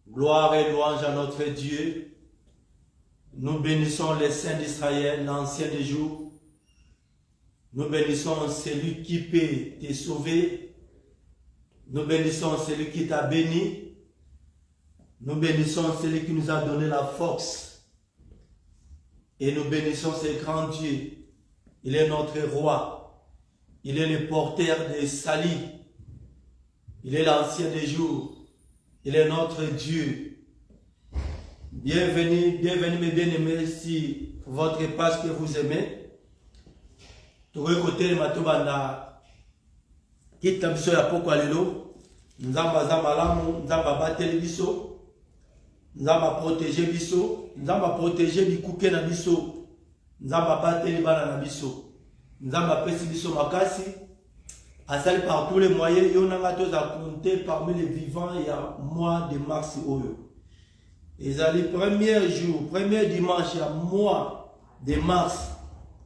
Gloire et louange à notre Dieu. Nous bénissons les saints d'Israël, l'ancien des jours. Nous bénissons celui qui peut te sauver. Nous bénissons celui qui t'a béni. Nous bénissons celui qui nous a donné la force. Et nous bénissons ce grand Dieu. Il est notre roi. Il est le porteur des salis. Il est l'ancien des jours. Il est notre Dieu. Bienvenue, bienvenue mes bien-aimés, si votre page que vous aimez. Tout côté de Matobanda, qui t'a biso ya poko alelo, nzamba zamba lamu, nzamba bateli biso, nzamba protéger biso, nzamba protéger bikuke na biso, nzamba bateli bana na biso, nzamba pesi biso makasi. Asali par tous les moyens, il y a compté parmi les vivants il y a mois de mars. Et le premier jour, premier dimanche, il y a mois de mars.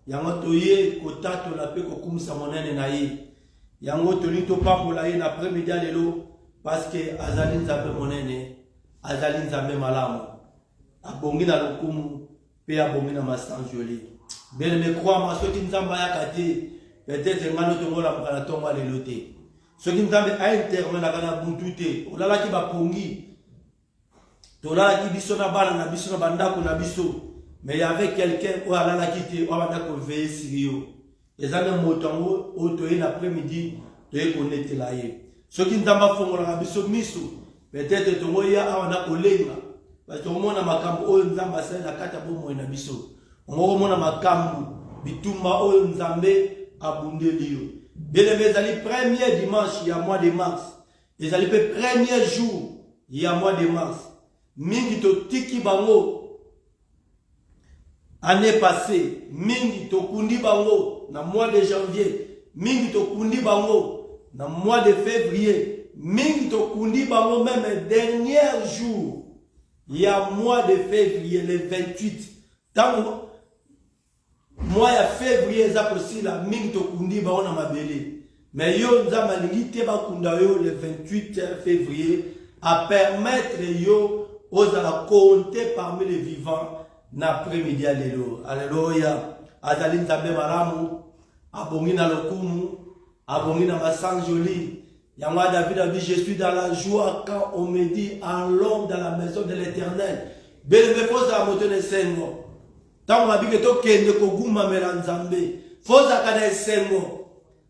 Il y a un toye, kotato la pe kokumsa monene na ye. Il y a un toli to pambola ye l'après-midi à l'élo, parce que Azali nzambe monene, Azali nzambe malamu. Abongi na lokumu, pe abongi na masanjoli. Bien me croire, ma soki nzamba ya kate. Peut-être que nous avons la tombe à l'éloté. Ce qui nous a intervenu dans la buntuté, on a qui va pongi. Tola qui bisona bala na bisona bandako na biso. Mais il y avait quelqu'un où ala la quitté, où ala ko veiller sirio. Les amis motango autoé l'après-midi de connaître là yé. Ce qui nous a fait la biso miso. Peut-être que nous ya ana ko lenga. Parce que on a makambo o nzamba sa na kata bomo na biso. On a makambo bitumba o nzambe abundelio. Bien aimé, les premier dimanche, il y a mois de mars. Les premier jour, il y a mois de mars. Mingi to tiki bango. Année passée, mingi to kundi bango. Na mois de janvier, mingi to kundi bango. Na mois de février, mingi to kundi bango même dernier jour. Il y a mois de février, le 28. Tant moi ya février za aussi la mingi to kundi ba ona mabele mais yo nzamba lingite ba kunda yo le 28 février à permettre yo aux à compter parmi les vivants l'après-midi alléluia. Alléluia. Azali nzambe malamu abongi na lokumu abongi na masanjoli yangwa David a dit je suis dans la joie quand on me dit allons dans la maison de l'Éternel. Belle me pose la moto de Sengo. Tant on a dit que to kende ko guma melanzambe, foza kana esengo.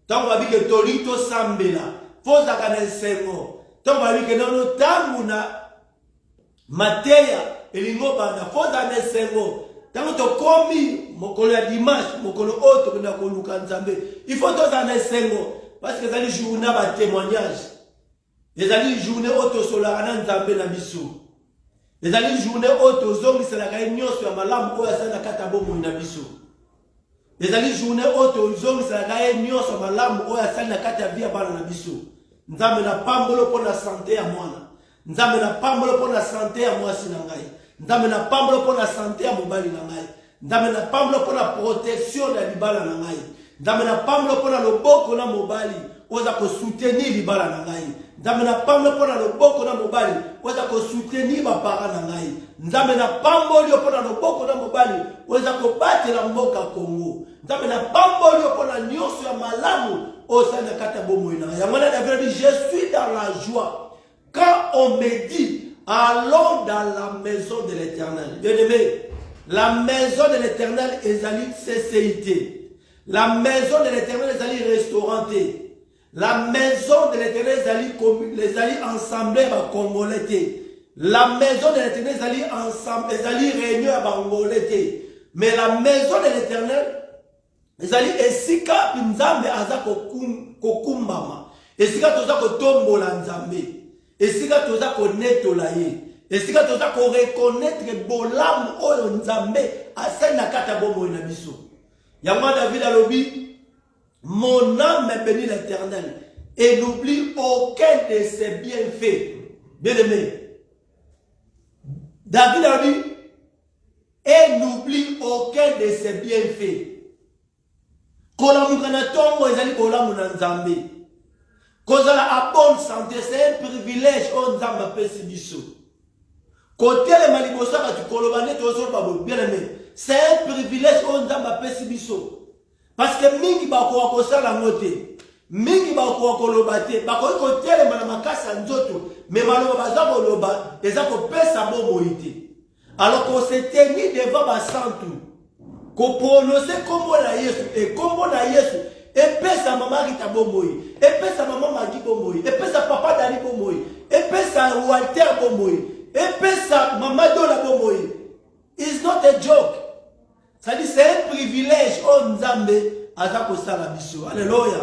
Tant on a dit que to lito sambela, foza kana esengo. Tant on a dit que non tangu na mateya elingo bana foza na esengo. Tant to komi mokolo ya dimanche, mokolo autre na ko luka nzambe. Il faut to za na esengo parce que ça les journée ba témoignage. Les ali journée auto sola na nzambe na biso. Les alliés journée haute aux hommes, c'est la réunion sur ma lame ou à sa katabo moinabiso. Les alliés journée haute aux hommes, c'est la réunion sur ma lame ou à sa katabia balanabiso. Nous avons la pambolo pour la santé à moi. Nous avons la pambolo pour la santé à moi sinangai. Nous avons la pambolo pour la santé à mobali nangai. Nous avons la pambolo pour la protection de l'ibala nangai. Nous avons la pambolo pour la loboko na mobali. Oza ko soutenir libala nangai. Nzambe na pambo pona loboko na mobali weza ko soutenir ba parents na ngai. Nzambe na pambo lio pona loboko na mobali weza ko batela mboka Congo. Nzambe na pambo lio pona nyonso ya malamu osana kata bomo ina. Ya mwana David dit je suis dans la joie quand on me dit allons dans la maison de l'Éternel. Bien-aimé, la maison de l'Éternel est allée CCIT. La maison de l'Éternel est allée restauranté. La maison de l'Éternel les alliés ensemble à Congolais. La maison de l'Éternel les alliés ensemble, les alliés réunis à Congolais. Mais la maison de l'Éternel les alliés esika nzambe aza kokumbama. Esika toza kotombola nzambe. Esika toza konetola ye. Esika toza ko reconnaître bolamu oyo nzambe asena kata bomo na biso. Yangwa David alobi mon âme bénit l'Éternel et n'oublie aucun de ses bienfaits. Bien-aimé, David a dit et n'oublie aucun de ses bienfaits. Kolamukana tongo ezali kolamu na nzambe. Kozala à bonne santé, c'est un privilège on nzamba pesi biso. Côté les malibosa, tu colobane, tu as bien aimé. C'est un privilège on a ma pessibiso. Parce que mingi ba ko ça la moté. Mingi ba ko lobate, ba ko côté les manamakasa nzoto, mais maloba baza ko loba, les a ko pesa bo moité. Alors qu'on s'est tenu devant ma santu. Qu'on prononçait comme la Yesu et comme la Yesu. Et pesa maman Rita Bomoy, et pesa maman Magui Bomoy, et pesa papa Dali Bomoy, et pesa Walter Bomoy, et pesa maman Dola Bomoy. It's not a joke. Ça dit c'est un privilège on Nzambe azako sala biso. Alléluia.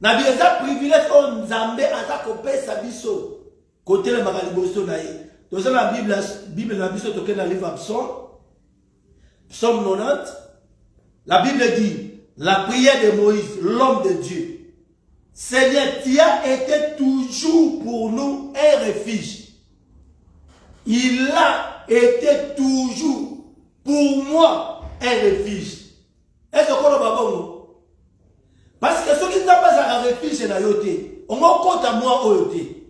Na bi un privilège on Nzambe azako pesa biso. Côté le makaliboso na ye. Dans la Bible na biso toke na livre Psaume 90. La Bible dit la prière de Moïse, l'homme de Dieu. Seigneur, tu as été toujours pour nous un refuge. Il a été toujours pour moi un refuge. Est-ce que vous avez parce que ceux qui n'ont pas un refuge, c'est la yoté. On m'a compte à moi au yoté.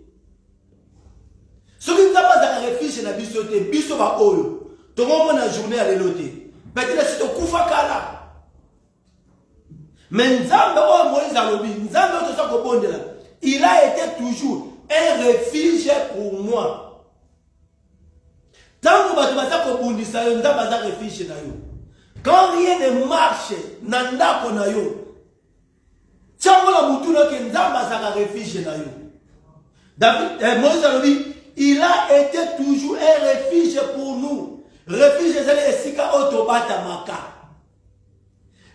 Ceux qui n'ont pas un refuge, c'est la bisoté. Bisoba oyo. Tout le monde a journée à l'éloté. Peut-être que c'est au Koufakala. Mais Nzambe, il a été toujours un refuge pour moi. Tant que quand rien ne marche, il a été toujours un refuge pour nous. Refuge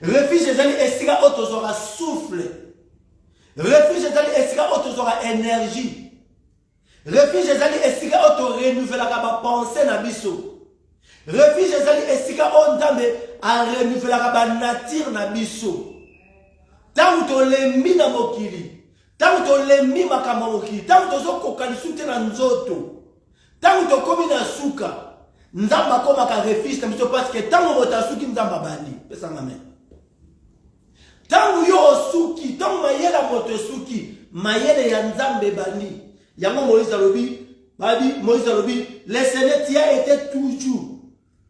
refuge ezali esika otozora souffle. Refuge ezali esika otozora énergie. Refuge ezali esika oto renouveler ba pensée na biso. Refuge ezali esika ondambe a renouveler ba nature na biso. Tant to lembi na mokili. Tant to lembi makamba mokili. Tant to zokokani sute na nzoto. Tant to komi na suka. Nzamba koma ka refuge na biso parce que tant mota suki nzamba bandi. Pesa ngame. Tant yo suki, tant mayela moto suki, mayela ya Nzambe bani. Yango Moïse alobi, Moïse alobi, le Seigneur tu as été toujours,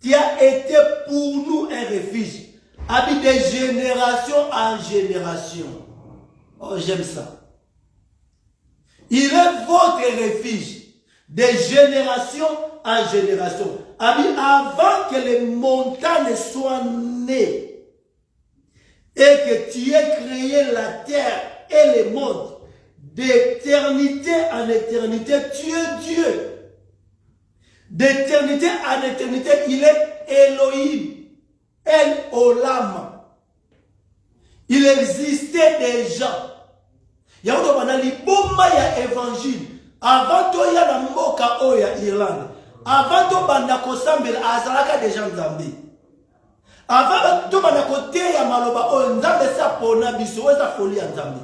tu as été pour nous un refuge. Habite de génération en génération. Oh, j'aime ça. Il est votre refuge de génération en génération. Habite avant que les montagnes soient nées. Et que tu aies créé la terre et les mondes, d'éternité en éternité, tu es Dieu. D'éternité en éternité, il est Elohim, El Olam. Il existait déjà. Il y a un évangile. Avant toi, il y a un mboka oya Irlande. Avant toi, bandako sambel azalaka déjà Nzambe. Avant tout le côté ya maloba o Nzambe sa pona biso sa folie Nzambe.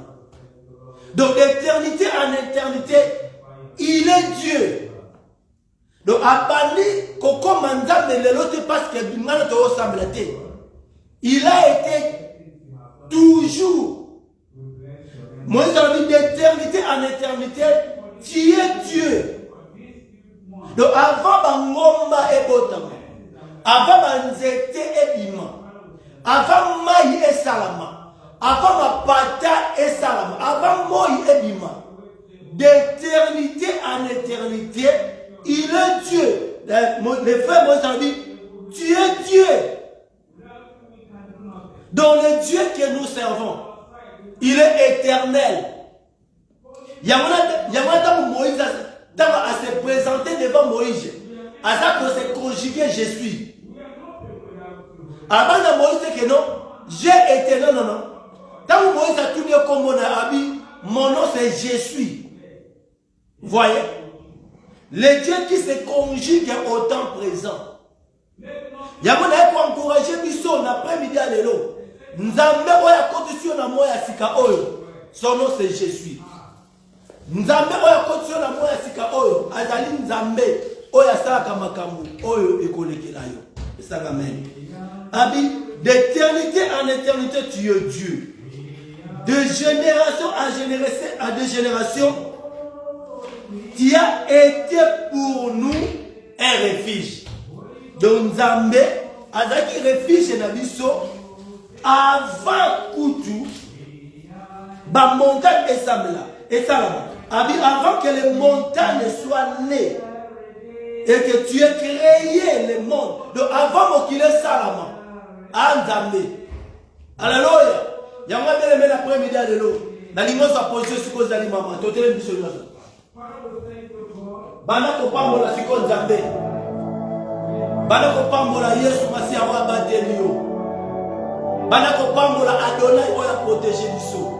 Donc d'éternité en éternité, il est Dieu. Donc abandi koko Nzambe lelote parce que bimana to semblate. Il a été toujours. Moi ça dit d'éternité en éternité, tu es Dieu. Donc avant bangomba et botama. Avant Manzete et Bima, avant Maï et Salama, avant ma pata et Salama, avant Moï et Bima, d'éternité en éternité, il est Dieu. Les frères Moïse dit, tu es Dieu. Donc le Dieu que nous servons, il est éternel. Il y a un temps où Moïse a se présenter devant Moïse. À ça qu'on s'est conjugué, je suis. Avant de Moïse que non, j'ai été non. Tant que Moïse a tourné comme mon habit, mon nom c'est je suis. Voyez, le Dieu qui se conjugue au temps présent. Il y a pour encourager Bisso l'après-midi à l'élo. Nzambe oya condition na moya sika oyo. Son nom c'est je suis. Nzambe oya condition na moya sika oyo. Azali Nzambe oya saka makambu oyo ekolekela yo. C'est ça amen. Abi, d'éternité en éternité, tu es Dieu. De génération en génération, tu as été pour nous un refuge. Donc Nzambe azaki refuge na biso avant kutu ba montagne esalama. Avant que les montagnes soient nées et que tu aies créé le monde. Donc avant qu'il est salama. Nzambe. Alléluia. Yanga bele l'après-midi de l'eau. Na lingo sa position siko zali mama. Totele biso nyoso. Bana ko pambola siko Nzambe. Bana ko pambola Yesu masi awa bateli yo. Bana ko pambola Adonai oya protéger biso.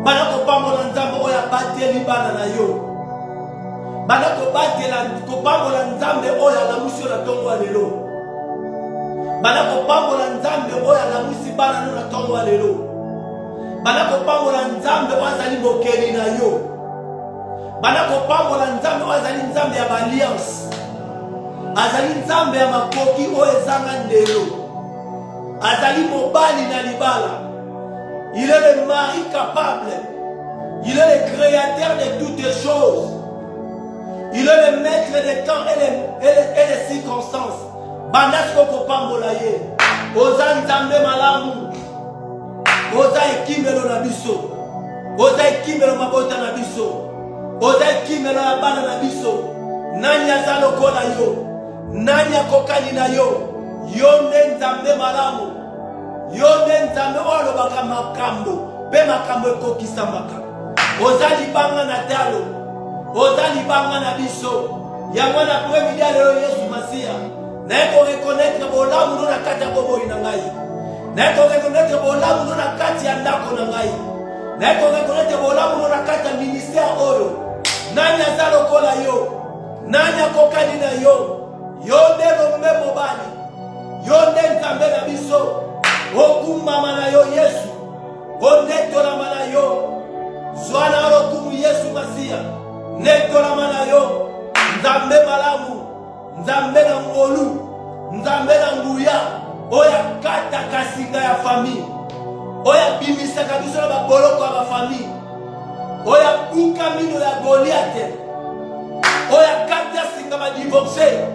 Bana ko pambola Nzambe oya bateli bana na yo. Bana ko pambola Nzambe oya la musio na tongo lelo. Bana ko pambola Nzambe oya la musi bana no na tongo lelo. Bana ko pambola Nzambe wazali mokeli na yo. Bana ko pambola Nzambe wazali Nzambe ya alliance. Azali Nzambe ya makoki oyo ezanga ndelo. Azali mobali na libala. Il est le mari capable. Il est le créateur de toutes choses. Il est le maître des temps et les circonstances. Bandasko kopambola ye. Oza Nzambe malamu. Oza ekimelo na biso. Oza ekimelo mabota na biso. Oza ekimelo ya bana na biso. Nani aza lokola yo? Nani akokani na yo? Yo nde Nzambe malamu. Yo nde Nzambe oyo baka makambo. Pe makambo ekokisamaka. Oza libanga na talo. Oza libanga na biso. Yango na premidi ya lelo Yesu Masia. Naeko reconnaître bolamu no na kati ya boboyi na ngai. Naeko reconnaître bolamu no na kati ya ndako na ngai. Naeko reconnaître bolamu no na kati ya ministère oyo. Nani aza lokola yo? Nani akokani na yo? Yo nde lombe mobali. Yo nde Nzambe na biso. Okumama na yo Yesu. Onetolama na yo. Zwana lokumu Yesu Masia. Netolama na yo. Nzambe malamu. Nzambe na ngolu. Nzambe na nguya. Oya kata kasinga ya famille. Oya bimisa kabisa na baboloko ya famille. Oya buka mino ya Goliath. Oya kata singa ba divorcé.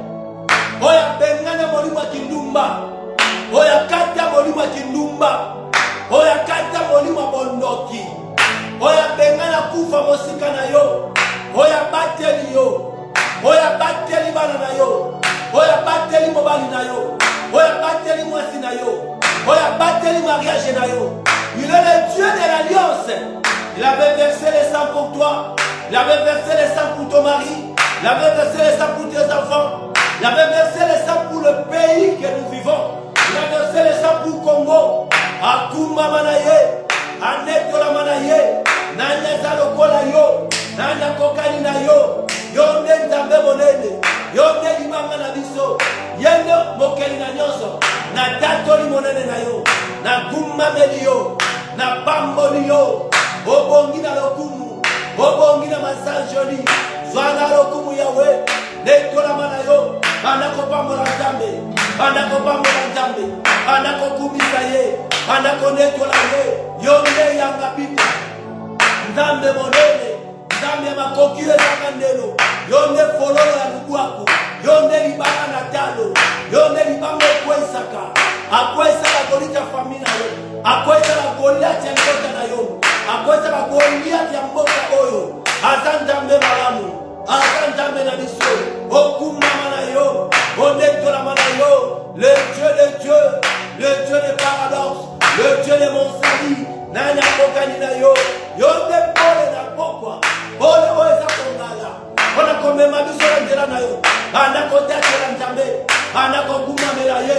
Oya bengana molimo ya kindumba. Oya kata molimo ya kindumba. Oya kata molimo ya bondoki. Oya bengana kufa mosika na yo. Oya bateli yo. Oya bateli bana na yo. Oya bateli mobali na yo. Oya bateli mwasi na yo. Oya bateli mariage na yo. Il est le Dieu de l'alliance. Il avait versé le sang pour toi. Il avait versé le sang pour ton mari. Il avait versé le sang pour tes enfants. Il avait versé le sang pour le pays que nous vivons. Il a versé le sang pour Congo. Akuma manaye. Anetola manaye. Nanya zalokola yo. Nanya kokani na yo. Yonde Nzambe monene. Yonde limanga na biso. Yende mokeli na nyonso. Na tatoli monene na yo. Na gumameli yo. Na pamboli yo. Obongi na lokumu. Obongi na masanjoli. Zwana lokumu yawe. Netola mana yo. Banako pambola Nzambe. Banako pambola Nzambe. Banako kumisa ye. Banako netola ye. Yonde yanga biko. Nzambe monene. Nzambe makokile zanga ndelo. Yonde fololo ya lubuako. Yonde libanga na talo. Yonde libanga kwesaka. Akwesa la golita famina yo. Akwesa la Goliath ya mboka na yo. Akwesa la Goliath ya mboka oyo. Azanzambe malamu. Azanzambe na biso. Okumama na yo. Onetola mana yo. Le Dieu de Dieu. Le Dieu des paradoxes. Le Dieu de mon salut. Nanya kokani na yo. Yonde pole na pokwa. Pole oeza kongala. Ona komema biso na njela na yo. Anako tatela Nzambe. Anako kumamela ye.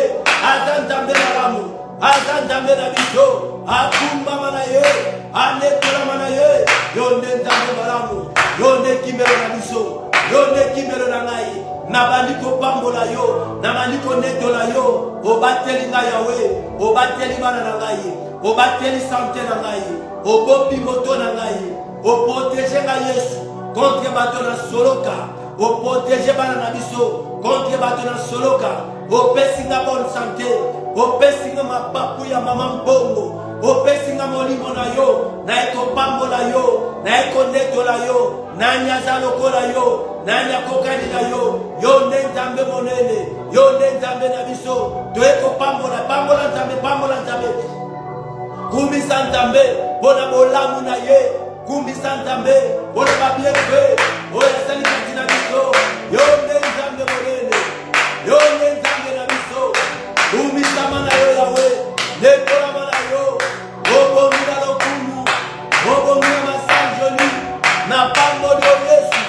Azanzambe malamu. Azanzambe na biso. Akumama na ye. Anetola mana ye. Yonde Nzambe malamu. Yonde kimelo na biso. Yonde kimelo na ngai. Nabaliko pambola yo. Nabaliko netola yo. Obateli nga yawe. Obateli bana na ngai. Obateli santé na ngai. Obopi moto na ngai. Oprotege nga Yesu. Contre bato na soloka. Oprotege bana na biso. Contre bato na soloka. Opesi nga bonne santé. Opesi nga mapapu ya mama mbongo. opesinga molimo na yo, na ekopambola yo, na ekonetola yo, nani aza lokola yo, nani akokani na yo, yo nde Nzambe monene, yo nde Nzambe na biso, toekopambola, pambola Nzambe, pambola Nzambe. Kumbisa Nzambe, pona bolamu na ye, kumbisa Nzambe, pona babienfe, oya sali kati na biso, yo nde Nzambe monene, yo nde Nzambe na biso, kumbisa mana yo Yawe, nekola mana yo, obomina lokumu, obomina masanjoli, na pambolo Yesu,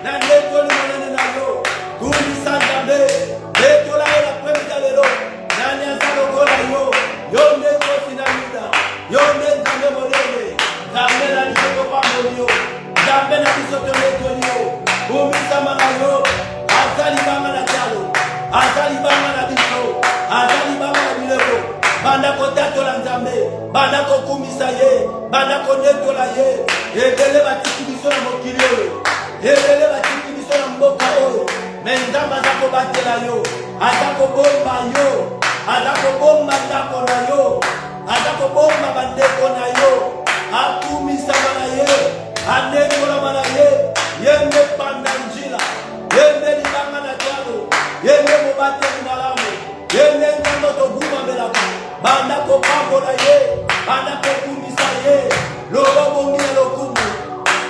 na netoli monene na yo, kumbisa Nzambe, netola yo la premia lelo, nani aza lokola yo, yo nde kosi na yuda, yo nde Nzambe monene, Nzambe na biso kopamboli yo, Nzambe na biso tonetoli yo, kumbisa mana yo, azali banga na jalo, azali banga na biso, azali banga na bileko, banda kotatola Nzambe, banda kokumisa ye, banda konetola ye, ebele batiki biso na mokili oyo, ebele batiki biso na mboka oyo, me Nzambe aza kobatela yo, aza kobomba yo, aza kobomba ndako na yo, aza kobomba bandeko na yo, akumisama na ye, anekolama na ye, yende panda njila, yende libanga na jalo, yende mobateli malamu, yende Nzambe togumabelaka, banda kopambola ye, banda kokumisa ye, lobobongi na lokumu,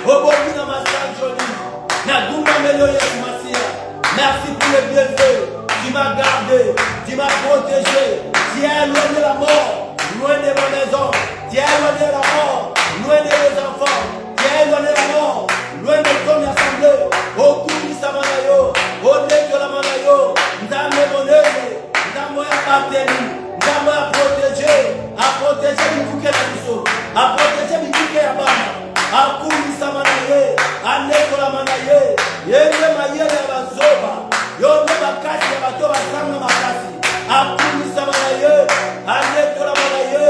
obongi na masanjoli, na gumamelo Yesu Masia. Merci pour le bienfait, tu m'as gardé, tu m'as protégé, tu as éloigné la mort, loin de ma maison, tu as éloigné la mort, loin de mes enfants, tu as éloigné la mort, loin de ton assemblée, au kumisa manayo, au neto la manayo, Nzambe monene, Nzambe a bateli, Nzambe a protégé bikuke na biso, a protégé bikuke ya bana, a kumisa manaye, a neto la manaye, yende mayele ya bazoba, yonde bakasi ya bato basanga makasi, a kumisa manaye, a neto la manaye,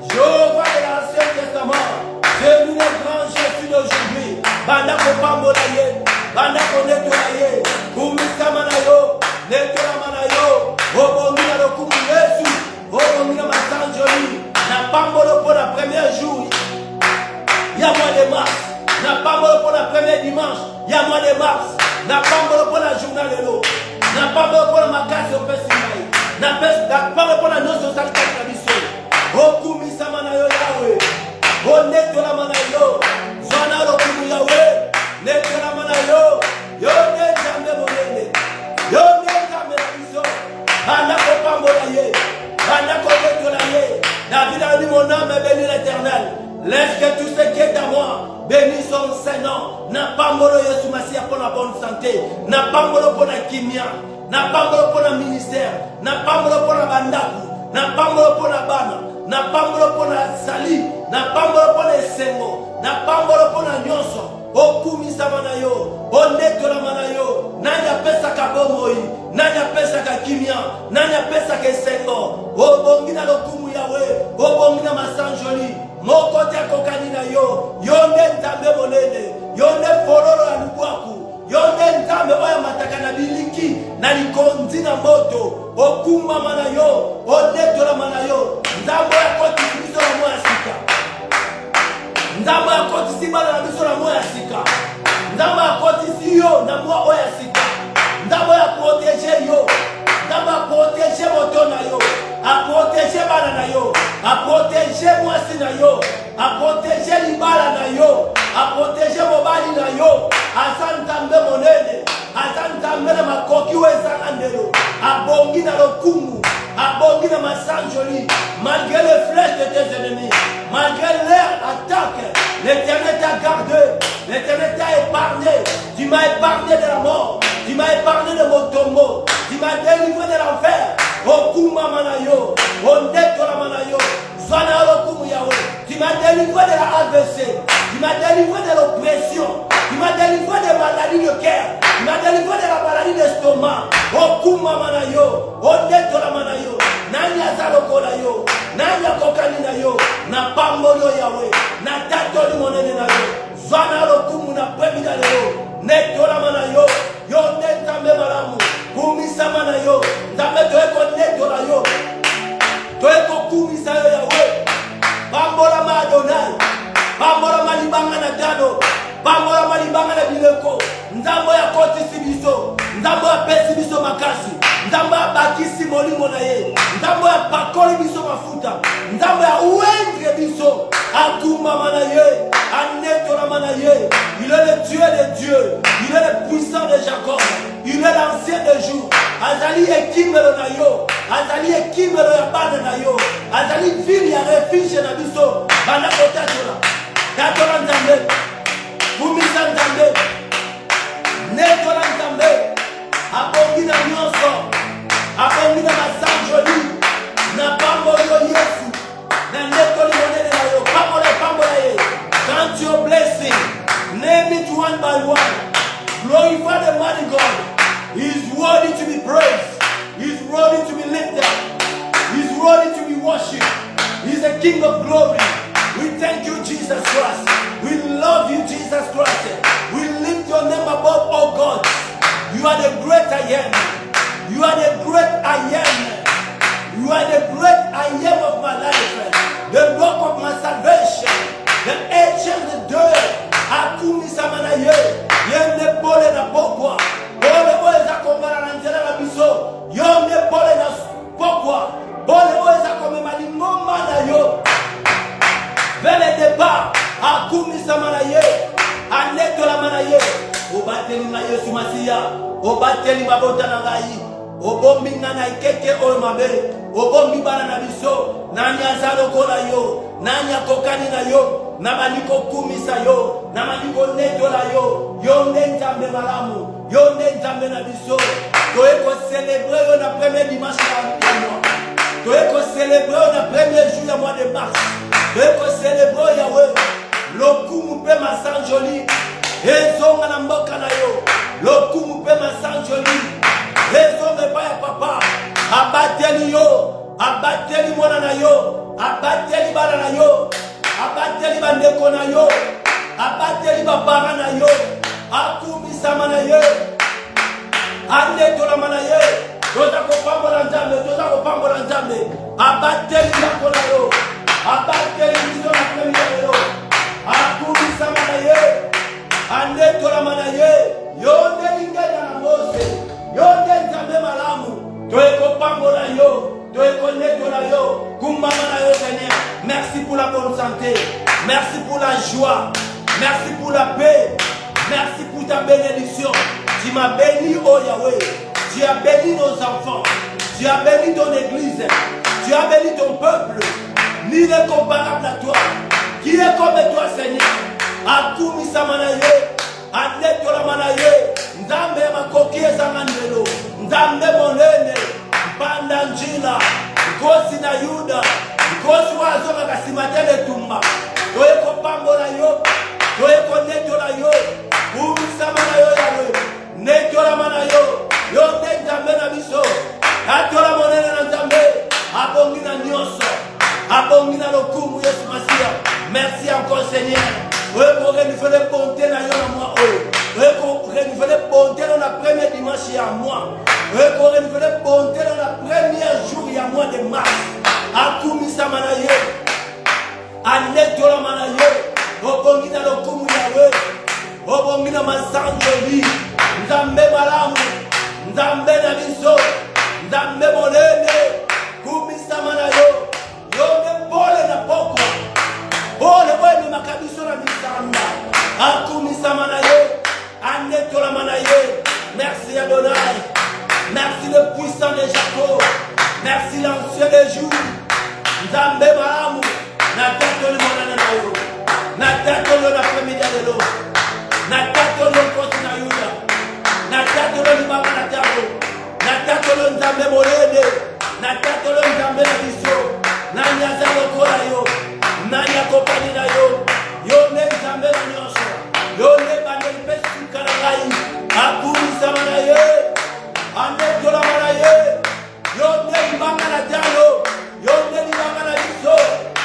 Jéhovah de l'Ancien Testament, c'est lui le grand Jésus d'aujourd'hui, banda kopambola ye, banda konetola ye, kumisa manayo, netola manayo, obomina lokumu Yesu, obomina masanjoli, na pambolo pour la première jour, il y a mois de mars, na pambolo pour la première dimanche, il y a mois de mars, na pambolo pour la journée de l'eau, na pambolo pour la makasi au Pessimai, na pambolo pour la noce au salika de la biso, okumisa manayo Yahweh, onetola manayo, zwana lokumu Yahweh, netola manayo, yone Nzambe monene, yone Nzambe na biso, banda kopambola ye, banda konetola ye, David a dit mon âme est bénie l'Éternel, laisse que tout ce qui est à moi bénisse son Saint-Nom, n'a pas molo Yesu Masia pour la bonne santé, n'a pas molo pour la kimia, n'a pas molo pour le ministère, n'a pas molo pour la bandaku, n'a pas molo pour la bana, n'a pas molo pour la sali, n'a pas molo pour les sengo, n'a pas molo pour la nyonso, okumisa manayo, onetola manayo, nanya pesa kabomoi, nanya pesa kakimia, nanya pesa kesengo, obongi na lokumu yawe, obongi na masanjoli, moko te kokani na yo, yonde Nzambe monene, yonde fololo ya lubwaku, yonde Nzambe oya mataka na biliki, na likonzi na moto, okumama na yo, onetola manayo, Nzambe ya koti biso na moya sika, Nzambe ya koti si bana na biso na moya sika, Nzambe ya koti si yo na moya oya sika, Nzambe ya protege yo, Nzambe ya protege moto na yo, a protege bana na yo, a protege mwasi na yo, a protege libala na yo, a protege mobali na yo, aza Nzambe monene, aza Nzambe na makoki wezanga ndelo, abongi na lokumu, abongi na masanjoli, malgré les flèches de tes ennemis, malgré leur attaque, l'Éternel t'a gardé, l'Éternel t'a épargné, tu m'as épargné de la mort, tu m'as épargné de mon tombeau, tu m'as délivré de l'enfer, okuma manayo, ondetola manayo, zwana lokumu yawe, tu m'as délivré de la AVC, tu m'as délivré de l'oppression, tu m'as délivré de la maladie de cœur, tu m'as délivré de la maladie d'estomac, okuma manayo, ondetola manayo, nani azalokola yo, nani akokani na yo, na pambolo yawe, na tatoli monene na yo, zwana lokumu na premia leo, netola manayo, yo Nzambe malamu, kumisa manayo, Nzambe toeko netola yo, toeko kumisa yo yawe, makasi. Nzambe abakisi molimo na ye. Nzambe apakoli biso mafuta. Nzambe auendre biso. Akumama na ye. Anetolama na ye. Il est le Dieu des dieux. Il est le puissant de Jacob. Il est l'ancien des jours. Azali ekimelo na yo. Azali ekimelo ya bana na yo. Azali ville ya refuge na biso. Bana kotatola. Tatola Nzambe. Kumisa Nzambe. Netola Nzambe. Abongi na nyonso. Abongi na masanjoli. Na pambo yo Yesu. Na netoli monene na yo. Pambola ye. Count your blessing. Name it one by one. Glorify the mighty God. He is worthy to be praised. He is worthy to be lifted. He is worthy to be worshipped. He is the King of glory. We thank you, Jesus Christ. We love you, Jesus Christ. We lift your name above all gods. You are the great I am. You are the great I am. You are the great I am of my life. The rock of my salvation. The ancient of death. Akumi samana ye. Yende pole na pokwa. Pole weza kongana na njela na biso. Yonde pole na pokwa. Pole weza kome malingoma na yo. Vers le départ. Akumi samana ye. Anetola mana ye. Obateli na Yesu Masiya. Obateli mabota na ngai. Obombi na ikeke o mabe. Obombi bana na biso. Nani azalo kola yo. Nani akokani na yo. Namaniko kumisa yo. Namaniko netola yo. Yonde Nzambe malamu. Yonde Nzambe na biso. Toeko célébrer yo na premier dimanche ya mois. Toeko célébrer na premier jour ya mois de mars. Toeko célébrer Yahweh. Lokumu pe masanjoli. Ezonga na mboka na yo. Lokumu pe masanjoli. Ezonga pa ya papa. Abateli yo. Abateli mwana na yo. Abateli bana na yo. Abateli bandeko na yo. Abateli babara na yo. Akumisa mana ye. Anetola mana ye. Toza kopambola Nzambe. Toza kopambola Nzambe. Abateli bandeko na yo. Abateli biso na premier yo. Akumisa mana ye. Anetola mana ye. Yonde linganya na Mose. Yonde Nzambe malamu. Toeko pambola yo. Toeko netola yo. Kumbama na yo Seigneur. Merci pour la bonne santé. Merci pour la joie. Merci pour la paix. Merci pour ta bénédiction. Tu m'as béni, oh Yahweh. Tu as béni nos enfants. Tu as béni ton église. Tu as béni ton peuple. Nul n'est comparable à toi. Qui est comme toi, Seigneur? Akumi samanaye. Anetola manaye. Nzambe makoki ezangandelo. Nzambe monene. Banda njila. Kosi na Yuda. Kosi wazo makasimatele tumba. Toeko pambola yo. Toeko netola yo. Umisamana yo Yahweh. Netola mana yo. Yo Nzambe na biso. Atola monene na Nzambe. Abongi na nyonso. Abongi na lokumu Yesu Masiya. Merci encore Seigneur. Pour renouveler bonté na yo na moi. Pour renouveler bonté dans la première dimanche à moi. Pour renouveler bonté dans la première jour à mois de mars. Akumisa mana ye. Anetola mana ye. Obongi na lokumu Yahweh. Obongi na masanjoli. Nzambe malamu. Nzambe na biso. Nzambe monene. Kumisa mana yo. Yonde pole na poko. Pole wenu makabiso na misanda. Akumisa mana yo. Anetola mana ye. Merci Adonai. Merci le puissant de Jacob. Merci l'ancien des jours. Nzambe malamu. Natatoli monene na yo. Natatoli na première de l'eau. Natatoli kosi na Yuda. Natatoli baba na tabo. Natatoli Nzambe molende. Natatoli Nzambe na biso. Nani azalo kola yo. Nani akopani na yo. Yone Nzambe na nyonso. Yone bandeli pesi karagai. Akumisa mana ye. Anetola mana ye. Yone ibanga na jalo. Yone ibanga na biso.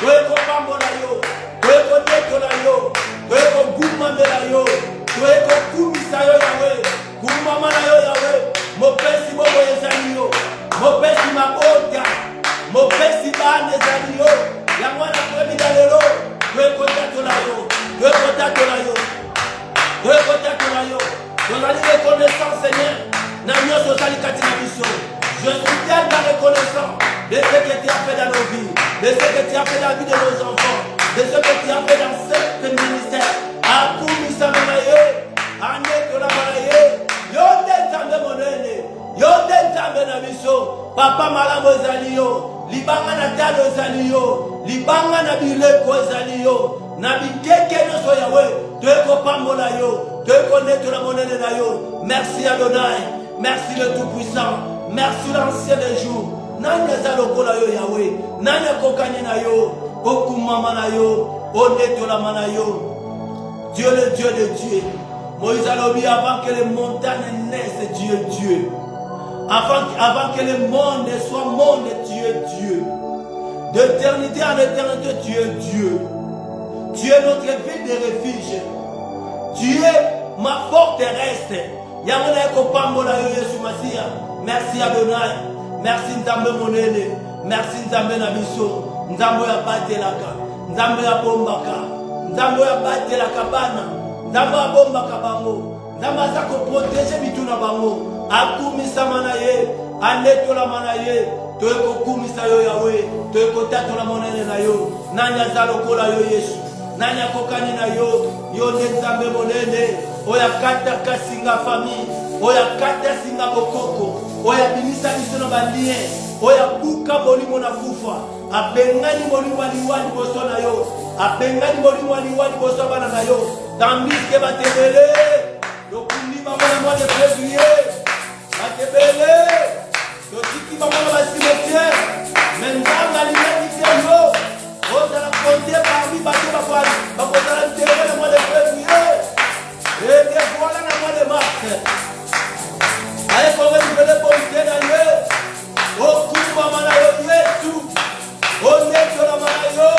Toeko pambola yo. Toeko netola yo. Toeko gumamela yo. Toeko kumisa yo Yahweh. Kumama na yo Yahweh. Mopesi bobo ezali yo. Mopesi mabota. Mopesi bane ezali yo. Yamwana premida lelo. Toeko tatola yo. Toeko tatola yo. Toeko tatola yo. Tozali reconnaissant Seigneur. Na nyonso ozali kati na biso. Je suis tellement reconnaissant de ce que tu as fait dans nos vies, de ce que tu as fait dans la vie de nos enfants, de ce que tu as fait dans ce ministère. Akumisa manaye, ane tola manaye, yonde nzambe monene, yonde nzambe na biso, papa malamu ezali yo, libanga na talo ezali yo, libanga na bileko ezali yo, na bikeke nyonso yawe, toyeko pambola yo, toyeko netola monene na yo. Merci Adonai, merci le Tout-Puissant, merci l'Ancien des jours. Nani aza lokola yo Yahweh, nani akokani na yo, okumama na yo, onetola na yo. Dieu le Dieu de Dieu. Moïse a dit avant que les montagnes naissent, Dieu est Dieu. Avant que le monde soit monde, Dieu est Dieu. D'éternité en éternité, Dieu est Dieu. Tu es notre ville de refuge. Tu es ma forteresse. Merci Adonai. Merci Nzambe Monene. Merci Nzambe Nabiso. Nzambe ya batelaka. Nzambe ya bombaka. Nzambe ya batelaka bana. Nzambe ya bombaka bango. Nzambe aza ko protéger bituna bango. Akumisa manaye. Anetola manaye. Toyeko kumisa yo Yahweh. Toyeko tatola monene na yo. Nani aza lokola yo Yesu. Nani akokani na yo. Yo nde Nzambe monene. Oya kata kasinga famille. Oya kata singa bokoko. Oya binisa biso na balien. Oya buka molimo na kufa. Abengani molimo aliwani boso na yo. Abengani molimo aliwani boso bana na yo. Tandis que batebele. Lokundi mamona mois de février. Batebele. Lotiki mamona ba cimetière. Menzanga l'humanité yo. Oza la compter parmi bateau bakwani. Bakoza la terre le mois de février. Et que voilà le mois de mars. Allez, pour révéler pour le Seigneur. Oh, Kumba Manayo, Yesu. Oh, Neto la Manayo.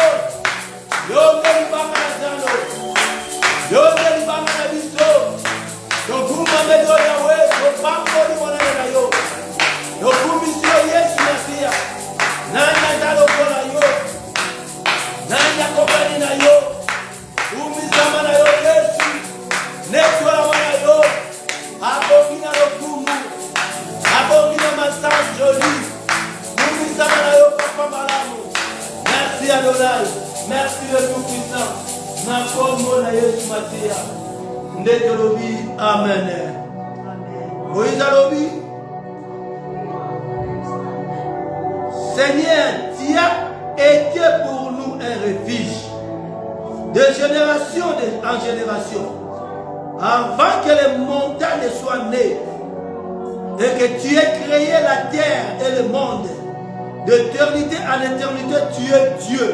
Yo, Nelibanga na Zano. Yo, Nelibanga na Biso. Yo, Kumba Medo Yahweh. Yo, Bango ni Mwana na yo. Yo, Kumisio Yesu Nasia. Nanya Zalo Kola yo. Nanya Kopani na yo. Umisa Manayo Yesu. Neto la Manayo. Abongina Lokumu. Abongina Massage Jolie. Umisa Manayo Papa Malamu. Merci Adonai. Merci le Tout-Puissant. Nakomo na Yesu Masia. Ndetolobi. Amen. Moïse Alobi. Seigneur, tu as été pour nous un refuge. De génération en génération. Avant que les montagnes soient nées. Et que tu aies créé la terre et le monde. D'éternité en éternité, tu es Dieu.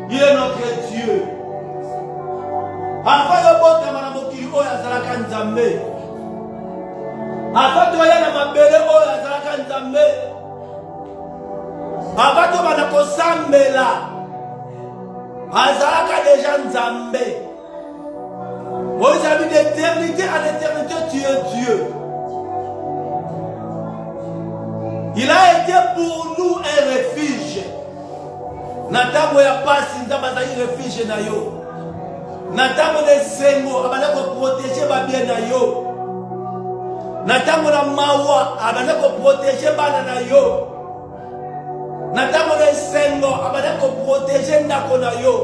Il est notre Dieu. Avant de monter à Mokili, oh Yazalaka Nzambe. Avant de voyer dans ma belle, oh Yazalaka Nzambe. Avant de Manako Sambela. Azalaka déjà Nzambe. Oh, amis, d'éternité en éternité, tu es Dieu. Il a été pour nous un refuge. Natamo ya pasi nzamba za refuge na yo. Natamo de sengo abana ko protéger ba bien na yo. Natamo na mawa abana ko protéger bana na yo. Natamo de sengo abana ko protéger ndako na yo.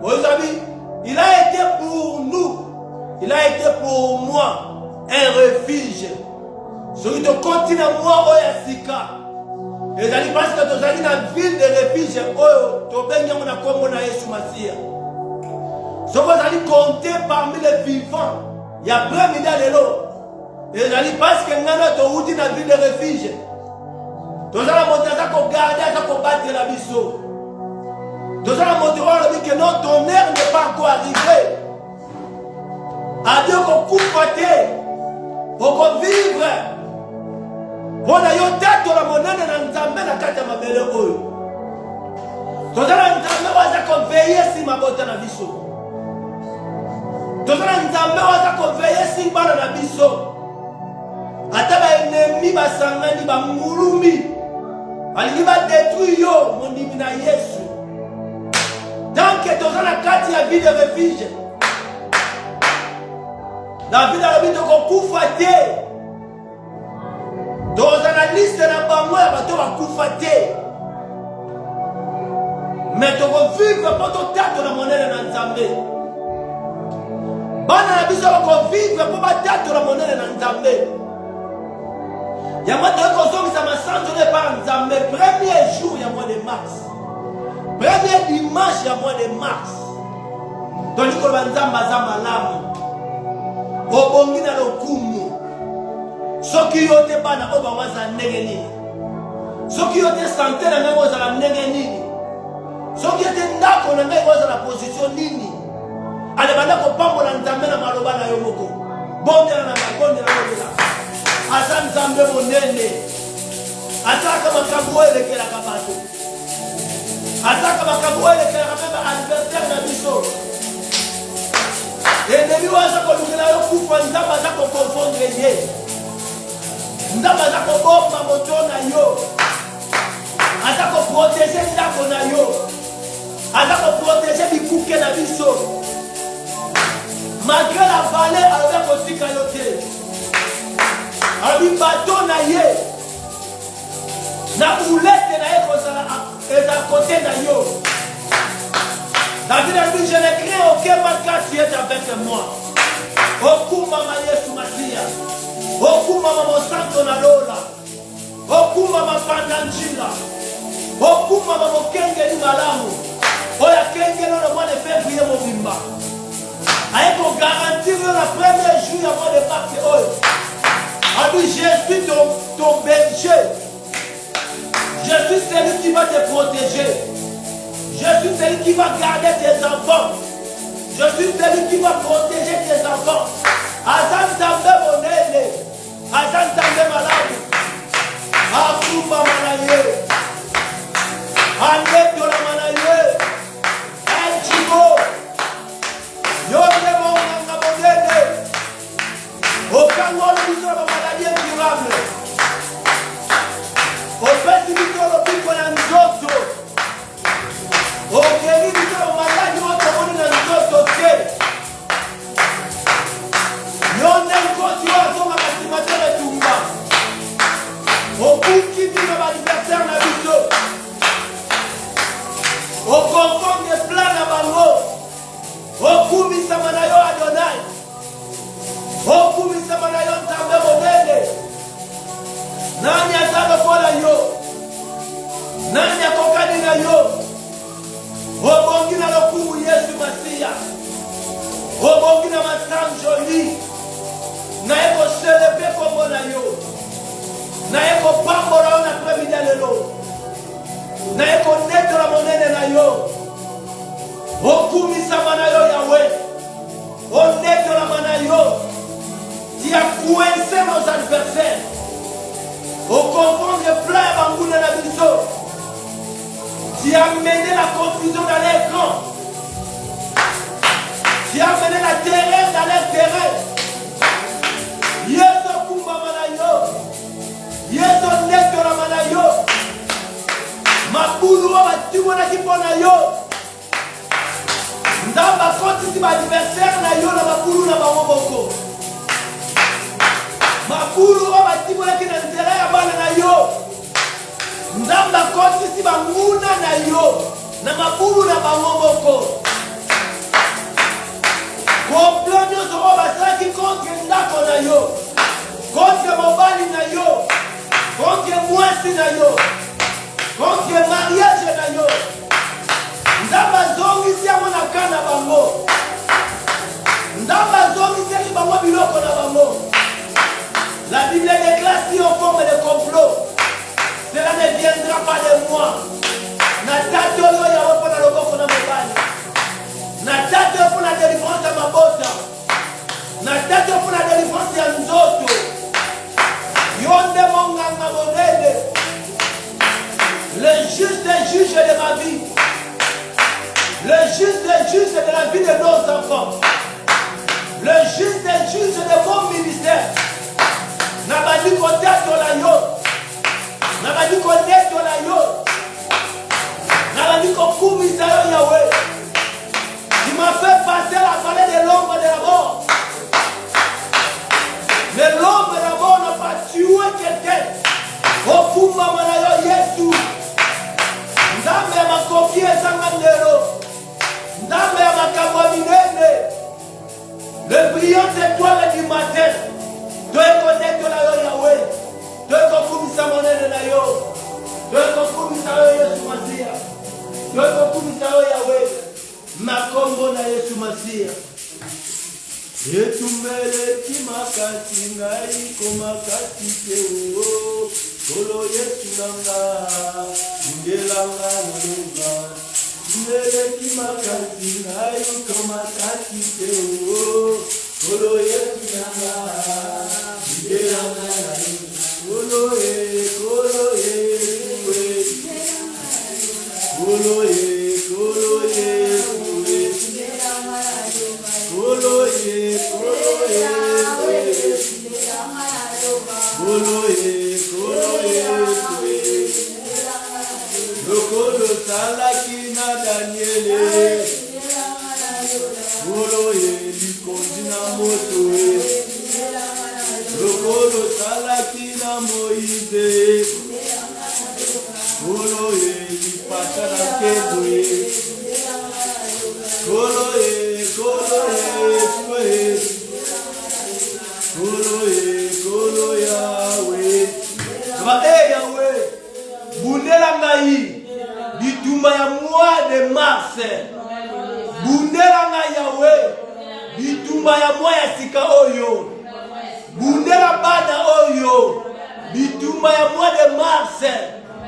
Vous avez, il a été pour nous. Il a été pour moi un refuge. Celui de continue moi oyasika. Et ça dit parce que tu as une ville de refuge. Oh, tu as bien na kombo na Yesu Masia. Ce que vous allez compter parmi les vivants. Il y a plein de l'eau. Et ça dit parce que nous avons une ville de refuge. Tu as la montagne à garder, à combattre la biseau. Tu as la montagne que non, ton air n'est pas encore arrivé. À Dieu qu'on coupe pour qu'on vive. Pour que yo tato la monnaie na nzambe na kata mabele oyo. Tozala nzambe waza ko veiller si mabota na biso. Tozala nzambe waza ko veiller si bana na biso. Ata ba ennemi basangani ba mulumi. Balingi ba détruire yo mondimi na Yesu. Tant que tozala kati ya vie de refuge. La vie de la vie de kufa te. bato bakufa te. Mais tokovivre mpo totatola monene na Nzambe. Bana na biso bakovivre mpo batatola monene na Nzambe. Yango tokozongisa masanzo ne par Nzambe premier jour ya mois de mars. Premier dimanche ya mois de mars. Toni koloba Nzambe aza malamu. Obongi na lokumu. Soki yo te bana oyo bawaza ndenge nini. Soki yo te sante na ngai ozala ndenge nini. Soki yo te ndako na ngai ozala position nini. Ale banda kopambola Nzambe na maloba na yo moko. Bondela na bondela bondela. Aza Nzambe monene. Ataka makambo oyo elekelaka bato. Ataka makambo oyo elekelaka mpe adversaire na biso. Ennemi waza kolukela yo kufa, Nzambe aza kokonfondre ye. Nzambe aza kobomba moto na yo. Aza koprotege ndako na yo. Aza koprotege bikuke na biso. Malgré la vallée, alobi kotika yo te. Alobi bato na ye. Na boulette na ye kozala eza côté na yo. David a dit, je ne crains aucun mal car tu es avec moi. Okumama Yesu Masia. Okumama Mosanto na lola. Okumama Pandanjila. Okumama Mokenge ni malamu. Oya kenge le mois de février mobimba. Aye pour garantir le premier jour du mois de mars. A dit, je suis ton berger. Je suis celui qui va te protéger. Je suis celui qui va garder tes enfants. Je suis celui qui va protéger tes enfants. Azan Nzambe monene. Azan Nzambe malamu. Akuma manaye. Ande la manaye. Enchimo. Yote monanga monene. Okango le biso la maladie incurable. Opesi biso le pico na nzoto. Okeri biso la maladie otomoni na nzoto te. Yonde nkoti wazonga kasimatere tumba. Okuki bino balibertaire na biso. Okonfonde plan na bango. Okumisama na yo Adonai. Okumisama na yo Nzambe monene. Nani aza lokola yo? Nani akokani na yo? Obongi na lokumu Yesu Masia. Obongi na masanjoli. Na eko celebre kombo na yo. Na eko pambola yo na premida lelo. Na eko neto la monene na yo. Okumisama na yo Yahweh. Oneto la mana yo. Tu as coincé nos adversaires. Au confondre le plein bambouné la biso. Tu as mené la confusion dans les camps. Tu as mené la terreur dans les terrains. Yeso kumba manayo. Yeso neto la manayo. Mabulu wa batibo na kipona yo. Ndamba konti si ba adversaire na yo na mabulu na bamoboko. Mabulu wa batibo na kina nzela ya bana na yo. Ndamba konti si banguna na yo. Na mabulu na bamoboko. Complot nyoso wa basaki contre ndako na yo. Contre mobali na yo. Contre mwasi na yo. Contre mariage na yo. Ndamba zongi si amona kana bango. Ndamba zongi si bango biloko na bango. La Bible déclare si on forme des complots, cela ne viendra pas de moi. Natate yo ya wapo na loboko na mobali. Natate yo pour la délivrance ya mabota. Natate yo pour la délivrance ya nzoto. Yonde monganga monene. Le juste est juge de ma vie. Le juste est juge de la vie de nos enfants. Le juste est juge de mon ministère. Nabadi koteto la yo. Nabadi koteto la yo. Nabadi kokumisa yo Yahweh. Tu m'as fait passer la vallée de l'ombre de la mort. Mais l'ombre de la mort n'a pas tué quelqu'un. Okuma mana yo yo. Tokokumisa yo Yesu Masia. Tokokumisa yo Yahweh. Makombo na Yesu Masia. Etumele kimakati ngai komakati teo. Solo Yesu nanga. Ngelanga nunga. Etumele kimakati ngai komakati teo. Solo Yesu nanga. Ngelanga nunga. Solo Lokolo salaki na Daniele. Lokolo likondi na moto. Lokolo salaki na Moïse. Lokolo lipata na Kebwe. Kolo Yahweh. Yahweh. Bundela ngai. Bitumba ya mois de mars. Bundela ngai Yahweh. Bitumba ya mois ya sika oyo. Bundela bana oyo. Bitumba ya mois de mars.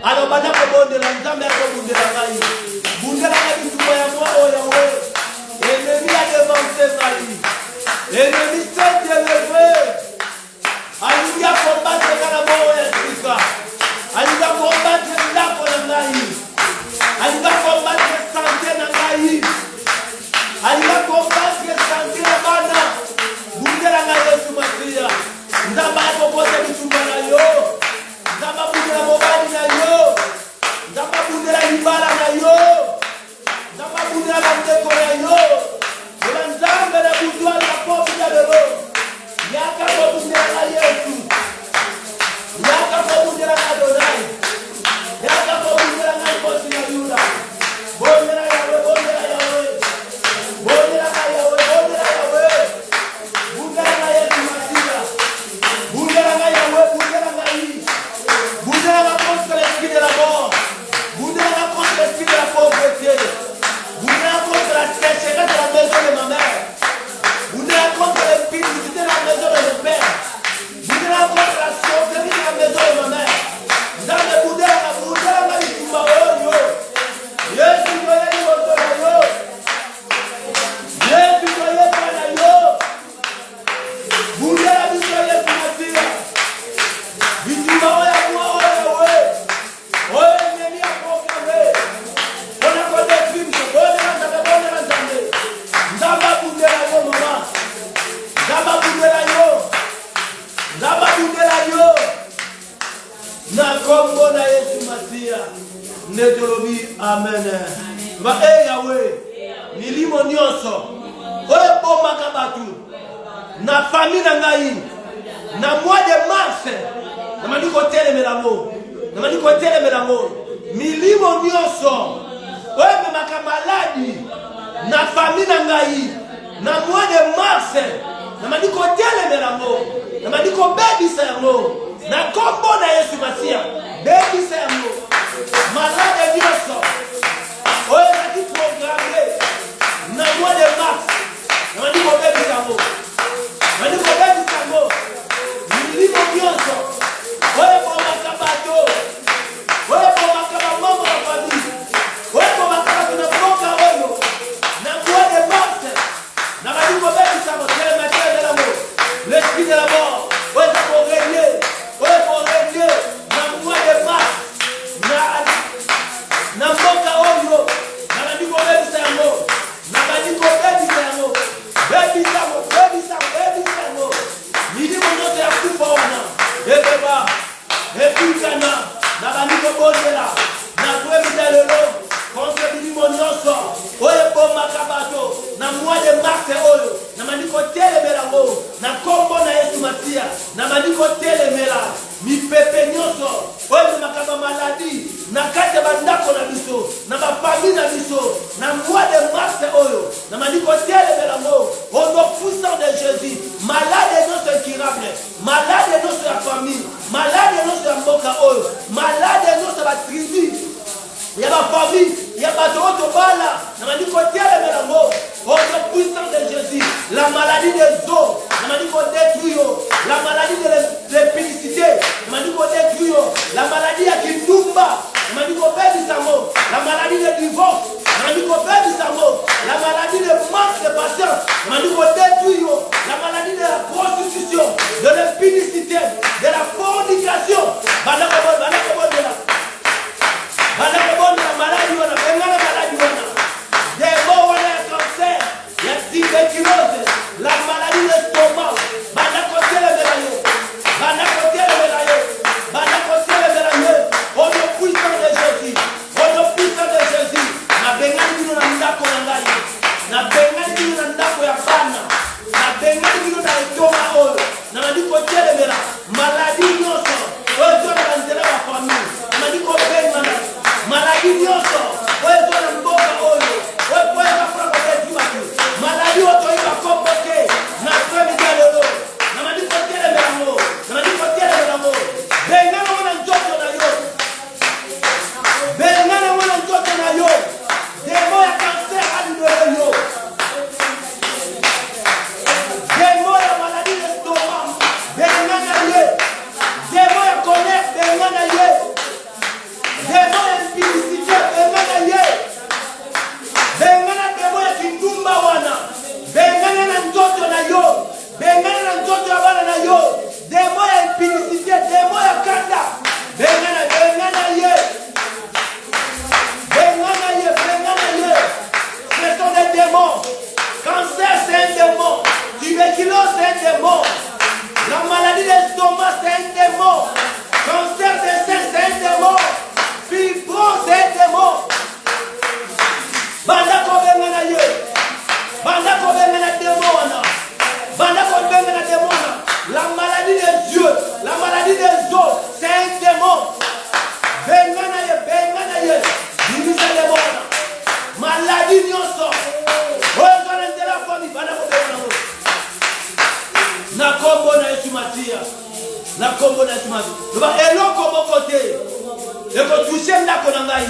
Alors bana ko bondela nzambe ko bundela ngai. Bundela ngai bitumba ya mois oyo Yahweh. Ennemi a devancé ngai. Ennemi s'est élevé. Alinga combattre kana moyo ya sika. Alinga combattre ndako na ngai. Alinga combattre santé na ngai. Alinga combattre santé na bana. Bundela na Yesu Masia. Ndamba kokote bitumba na yo. Ndamba bundela mobali na yo. Ndamba bundela libala na yo. Ndamba bundela bandeko na yo. Nzambe na bundwa na popi na lelo. Yaka bundela na Yesu. Yaka bundela na Adonai. Yaka bundela na Kosi na Yuda. Bondela Yahweh, bondela Yahweh. Bondela Yahweh, bondela Yahweh. Bundela na Yesu Masia. Bundela na Yahweh, bundela na Yi. Bundela contre l'esprit de la mort. Bundela contre l'esprit de la pauvreté. Bundela contre la sécheresse de la maison de ma mère. Bundela contre l'impudicité de la maison de mon père. Bundela contre la sauverie de la maison de ma mère. Dans le bundela na bitumba oyo. Yesu yoye liboso na yo. Yesu yoye bana yo. Bundela biso Yesu Masia. Bitumba oyo mwa oyo we. Oyo ennemi a proclamé. On a connu Christ. Bondela nzambe. Nzamba bundela yo mama. Nzamba bundela yo. Nzamba bundela yo. Na kombo na Yesu Masia. Netolobi amen. Va Yahweh. Milimo nyonso. Oye bomaka batu. Na famille na ngai. Na mois de mars. Na maniko telemela ngo. Na maniko telemela ngo. Milimo nyonso. Oye memaka maladi. Na famille na ngai. Na mois de mars. Na maniko telemela ngo. Na maniko bebisa ngo. Na kombo na Yesu Masia. Bebisa ngo. Malade nyonso. Oye naki programme. Na mois de mars. Na maniko bebisa ngo. Na maniko bebisa ngo. Milimo nyonso. Oye bomaka bato. Oye bomaka mambo na famille. Oye bomaka na boka oyo. Na mois de mars. Na maniko bebisa ngo. Tele de la mort. L'esprit de la mort. Oye pour régner. Oye pour régner. Na mois de mars. Na malade non ça va tribu. Il y a ma famille, il y a ma autre bala. On m'a dit qu'on tient les mélanges. Oh, la puissance de Jésus. La maladie des os. On m'a dit qu'on détruit. La maladie de l'épicité. On m'a dit qu'on détruit. La maladie à Kindumba. On m'a dit qu'on perd du cerveau. La maladie de divorce. On m'a dit qu'on perd du cerveau. La maladie de manque de patience. On m'a dit qu'on détruit. La maladie de la prostitution. De l'épicité. De la fornication. La maladie, des mots, on a un cancer, il y a tuberculose, la maladie de l'estomac, on est puissant de Jésus, na bengani bino na ndako na ngai, na bengani bino na ndako ya bana, na bengani bino na etoma oyo, na mandi kotelemela, maladie nyonso, oyo zona na nzela ya famille, na mandi kopengana, maladie nyonso, oyo zona mboka oyo, oyo poyeka funa kotetimaki, maladie otoyika komboke, na fremidi ya lelo, na mandi kotelemela mo, na mandi kotelemela mo, bengana mwana njoto na yo, bengana mwana njoto na yo, demo ya cancer adibele yo, demo ya maladie d'estomac, bengana ye, demo ya colère, bengana ye, demo ya impudicité, bengana ye, bengana demo ya kindumba wana, bengana na njoto na yo, bengana na njoto ya bana na yo, demo ya impudicité, demo ya kanda, bengana ye. Ce sont des démons. Cancer, c'est un démon. Tuberculose, c'est un démon. La maladie d'estomac, c'est un démon. Cancer des seins, c'est un démon. Fibrose, c'est un démon. Banda kobengana ye. Banda kobengana démon. Banda kobengana démon. La maladie des yeux, la maladie des os, c'est un démon. Bengana ye. Divisa démon. Maladie nyonso. Oyo zana ndela famille bana kobengana mo. Na kombo na Yesu Matia. Na kombo na Yesu Matia. Ba eloko moko te. Eko toucher ndako na ngai.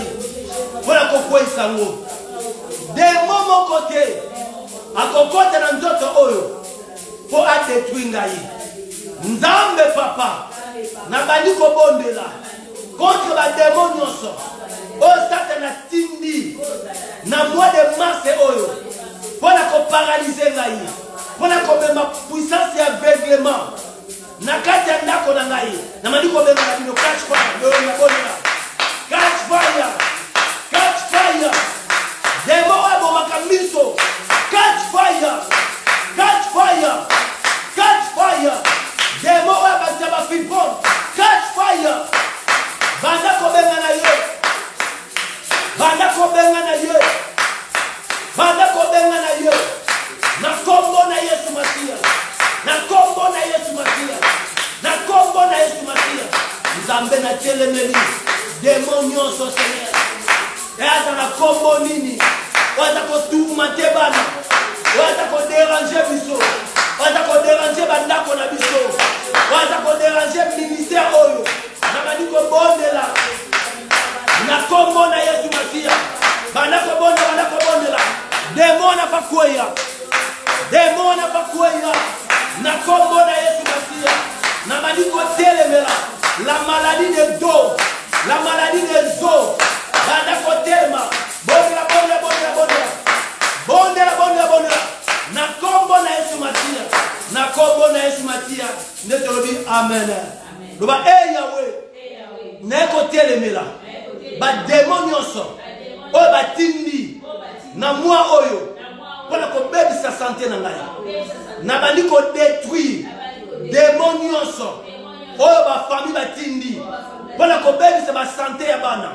Bona kokwesa ngo. Demo moko te. Akokota na ndoto oyo. Po adetruire ngai. Nzambe papa. Na bandi kobondela. Contre ba démon nyonso. Oyo Satan atindi. Na mois de mars oyo. Pona ko paralyser ngai. Pona ko mema puissance ya aveuglement. Na kati ya ndako na ngai. Na mandi ko mema na bino catch fire. Yo na bonela. Catch fire. Catch fire. Demo wa bomaka miso. Catch fire. Catch fire. Catch fire. Demo wa bataba fipon. Catch fire. Banda ko benga na yo. Banda ko benga na yo. Banda ko benga na yo. Na kombo na Yesu Matia. Na kombo na Yesu Matia. Na kombo na Yesu Matia. Nzambe na telemeli. Demon nyonso Seigneur. Eza na kombo nini? Waza ko tourmenter bana. Waza ko déranger biso. Waza ko déranger bandako na biso. Waza ko déranger ministère oyo. Na mani ko bondela. Na kombo na Yesu Matia. Bana ko bondela. Demon na pakuya. Demon na pakuya. Na kombo na Yesu Matia. Na mani ko telemela. La maladie des dos. La maladie des os. Bana ko telema. Bondela. Na kombo na Yesu Matia. Na kombo na Yesu Matia. Ndetolobi amen. Loba Yahweh. Neko telemela. Ba démon nyonso. Oyo batindi. Na moi oyo. Pona ko bebisa santé na ngai. Na bandi ko détruire. Démon nyonso. Oyo ba famille batindi. Pona ko bebisa ba santé ya bana.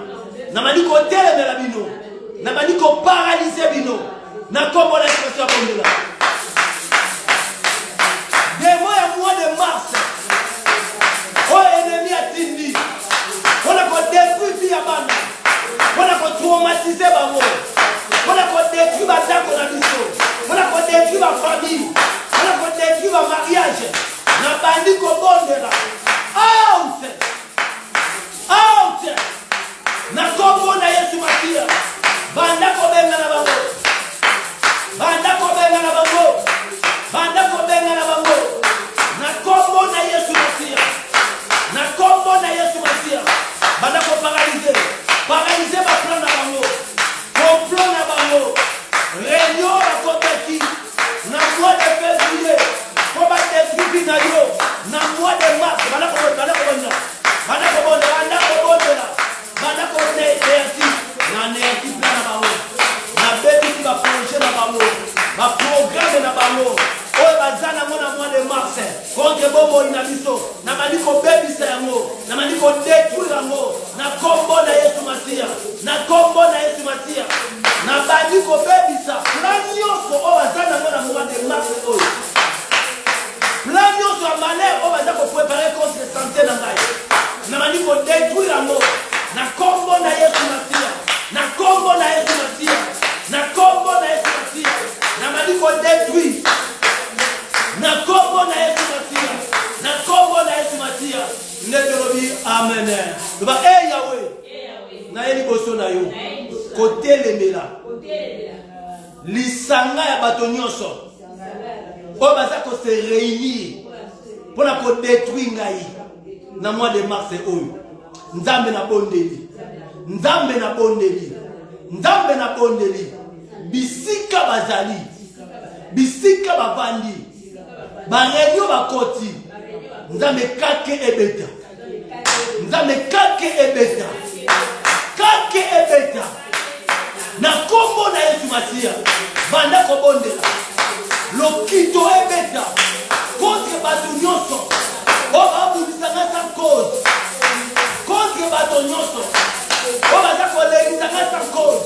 Na bandi ko telemela bino. Na bandi ko paralyser bino. Na kombo na expression kondela. Démon ya mois de mars. Oyo ennemi atindi. Pona ko détruire ya bana. Pona ko traumatiser bango. Pona ko détruire bandako na biso. Pona ko détruire ba famille. Pona ko détruire ba mariage. Na bandi ko bondela. Out. ko détruire yango na kombo na Yesu Masia. Na kombo na Yesu Masia. Na bandi ko bebisa plan nyonso o bazana na mois de mars oyo. Plan nyonso ya malheur o baza ko préparer contre santé na ngai. Na mani ko détruire yango na kombo na Yesu Masia. Na kombo na Yesu Masia. Na kombo na Yesu Masia. Na mani ko détruire. Na kombo na Yesu Masia. Na kombo na Yesu Masia. Ndetolobi amen. Ba Yahweh. Na yeli boso na yo. Côté lemela. Lisanga ya bato nyonso. O baza ko se réunir pour na ko détruire ngai na mois de mars oyo. Nzambe na bondeli. Nzambe na bondeli. Nzambe na bondeli. Bisika bazali. Bisika bavandi. Barenyo bakoti. Nzambe kake ebeta. Nzambe kake ebeta. Kake ebeta. Na kombo na Yesu Masia. Banda ko bondela. Lokito ebeta. Contre bato nyonso. O babudisanga sa cause. Contre bato nyonso. O baza ko legisanga sa cause.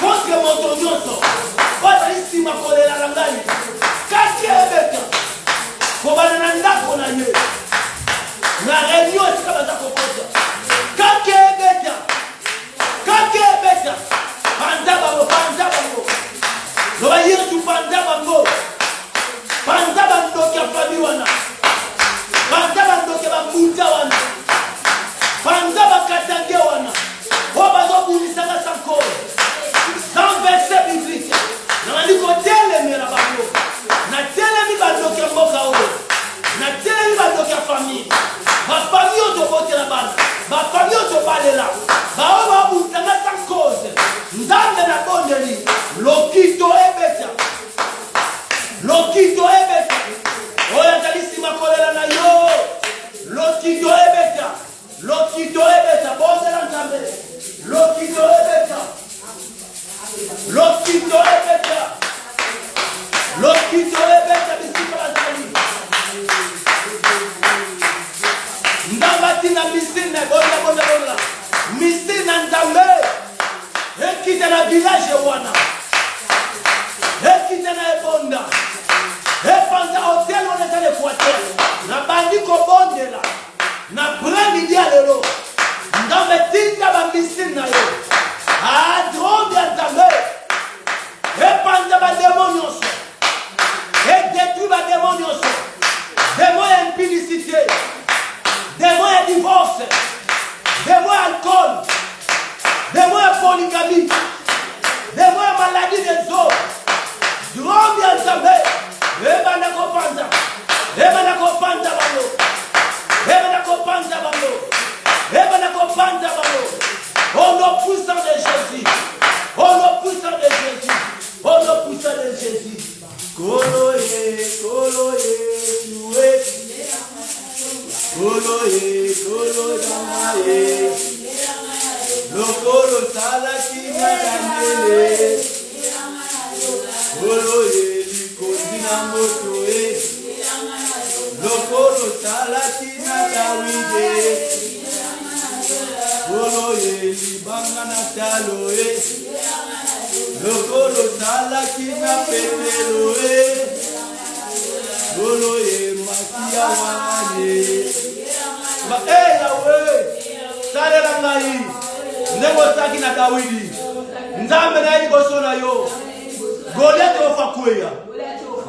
Contre moto nyonso. O balisima kolela na ngai. Kake ebeta. Kobana na ndako na ye. Na réunion esika baza kokota. Kake ebeta. Kake ebeta. Panda bango, panda bango. Loba Yesu panda bango. Panda bango kia fami wana. Panda bango kia bamuta wana. Panda bakatange wana. Oba zo bumisanga sanko. Dans verset biblique. Na liko telemela bango. Na telemi bango kia mboka oyo. Na telemi bango kia famille. Ba famille otobotela bana. Ba famille otobalela. Ba oba bumisanga sanko. Nzambe na bondeli. Lokito ebeta. Lokito ebeta. Oya talisi makolela na yo. Lokito ebeta. Lokito ebeta. Bondela nzambe. Lokito ebeta. Lokito ebeta. Lokito ebeta bisika bazali. Ndambati na misine. Bonda. Misine nzambe. Ekite na village wana. Ekite na ebonda. Epanza hotel wana tale kuatel. Na bandi ko bondela. Na brandi dia lelo. Ndambe tinga ba misine na yo. Drogue ya nzambe. Epanza ba démonios. Détruit ba démonios. Démon ya impudicité. Démon ya divorce. Démon ya alcool. Démon ya polygamie. Démon ya maladie des os. Drogue ya nzambe. Ebana kopanza. Ebana kopanza bango. Ebana kopanza bango. Ebana kopanza bango. Au nom puissant de Jésus. Au nom puissant de Jésus. Au nom puissant de Jésus. Koloye, koloye, tuwe. Koloye, koloye, lokolo salaki na daniele. Koloye, likozi na moto e. Lokolo salaki na Dawide. Koloye, libanga na talo e. Lokolo salaki na Petero e. Koloye, makia wane. Yahweh, salela ngai. Ndeko saki na Dawidi. Nzambe na liboso na yo. Goliath ofakweya.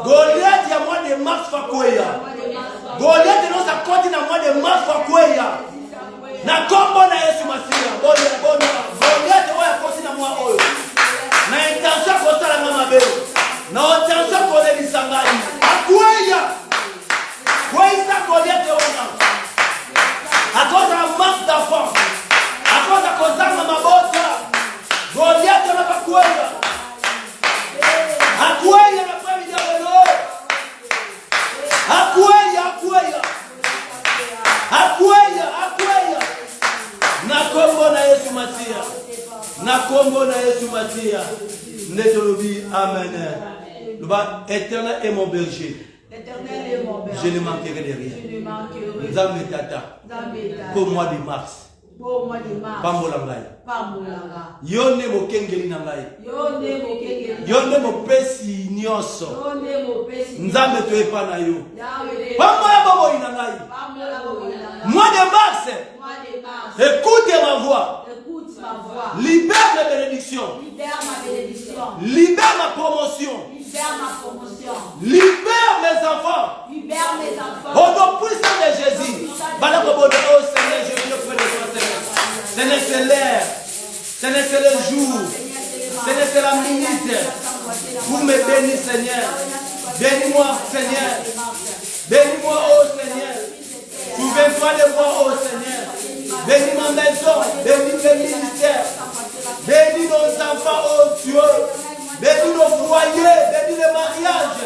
Goliath ya mois de mars fakweya. Goliath no sa koti na mois de mars fakweya. Na kombo na Yesu Masia. Bona. Goliath oya koti na mois oyo. Na intention ko sala ngama be. Na intention ko le bisangani. Akweya. Kweisa Goliath ona. À cause d'un manque d'enfants, à cause de kozanga mabota, Goliath n'a pas quoi. À quoi il n'a pas mis de l'eau. À quoi na kombo na Yesu Masia. Na kombo na Yesu Masia. Netolobi amen. Le bas éternel est mon berger. L'Éternel est mon berger. Je ne manquerai de rien. Nzambe tata. Pour mois de mars. Pambolanga. Yone mokengeli na ngai. Yone mopesi nyonso. Nzambe to epa na yo. Pambola bobo ina ngai. Mois de mars. Écoute ma voix. Libère mes bénédictions. Libère ma promotion. Libère mes enfants. Au nom puissant de Jésus. Oh Seigneur, je viens auprès de toi, Seigneur. Seigneur, c'est l'heure. Seigneur, c'est le jour. Seigneur, c'est la minute. Pour me bénir, Seigneur. Bénis-moi, Seigneur. Bénis-moi, oh Seigneur. Souviens-toi de moi, oh Seigneur. Bénis ma maison. Bénis mes ministères. Bénis nos enfants, oh Dieu. Bénis nos foyers. Bénis les mariages.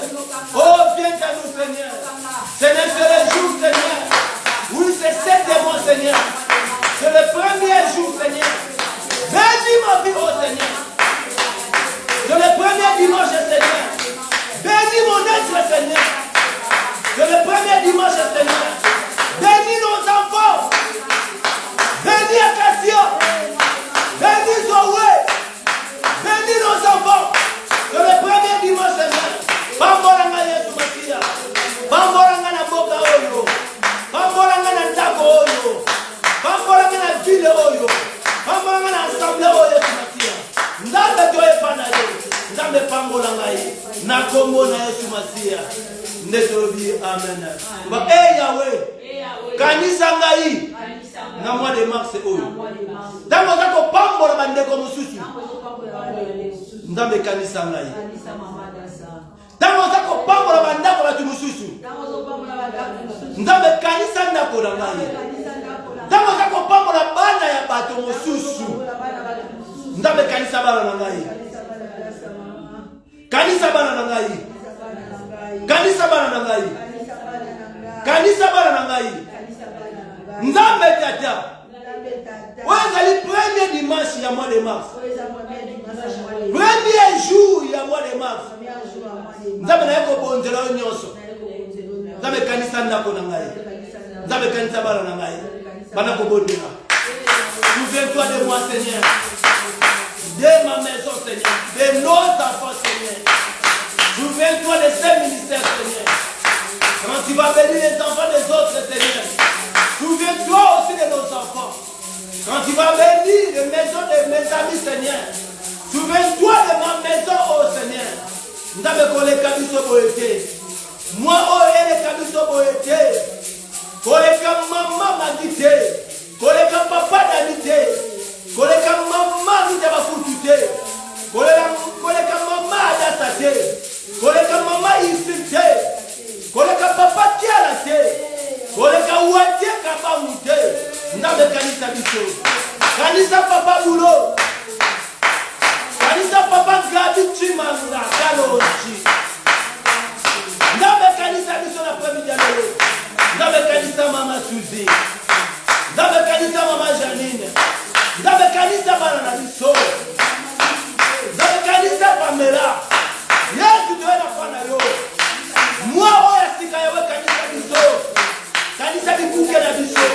Oh, viens à nous, Seigneur. Seigneur, c'est le jour, Seigneur. Oui, c'est 7 mois, Seigneur. C'est le premier jour, Seigneur. Bénis ma vie, oh Seigneur. C'est le premier dimanche, Seigneur. Bénis mon être, Seigneur. C'est le premier dimanche, Seigneur. Bénis nos enfants. Bénis Acacia. Bénis Zoé. Bénis nos enfants. C'est le premier dimanche, Seigneur. Pambolanga Yesu Masia. Pambolanga na boka oyo. Pambolanga na ndako oyo. Pambolanga na ville oyo. Pambolanga na assemblée oyo Yesu Masia. Nzambe to epana yo. Nzambe pambolanga ye. Na kombo na Yesu Masia. Ndetolobi amen. Ba Yahweh. Kanisa ngai. Na mois de mars oyo. Ntango zako pambola bandeko mosusu. Nzambe kanisa ngai. Ntango zako pambola bandako batu mosusu. Nzambe kanisa ndako na ngai. Ntango zako pambola bana ya bato mosusu. Nzambe kanisa bana na ngai. Kanisa bana na ngai. Kanisa bana na ngai. Kanisa bana na ngai. Nzambe tata. Oezali premier dimanche ya mois de mars. Premier jour ya mois de mars. Nzambe na yeko bonzela yo nyonso. Nzambe kanisa ndako na ngai. Nzambe kanisa bana na ngai. Bana ko bondela. Souviens-toi de moi, Seigneur. De ma maison, Seigneur. De nos enfants, Seigneur. Souviens-toi de ces ministères, Seigneur. Quand tu vas bénir les enfants des autres, Seigneur. Souviens-toi aussi de nos enfants. Quand tu vas bénir les maisons de mes amis, Seigneur. Souviens-toi de ma maison, oh Seigneur. Nous avons collé Kabiso Boété. Moi, oh, et les Kabiso Boété. Collé comme maman m'a quitté. Collé comme papa m'a quitté. Collé comme maman qui t'a foutu. Collé comme maman a dassaté. Collé comme maman insulté. Collé comme papa qui a laté. Collé comme ouaté kaba mouté. Nous avons Kanisa Biso. Kanisa papa boulot. Kanisa papa Gabi Chimanga Kalochi. Ndabe kanisa biso na premier dialogue. Ndabe kanisa mama Suzy. Ndabe kanisa mama Janine. Ndabe kanisa bana na biso. Ndabe kanisa Pamela. Yesu doit na fana yo. Moi oya sika yawe kanisa biso. Kanisa bikuke na biso.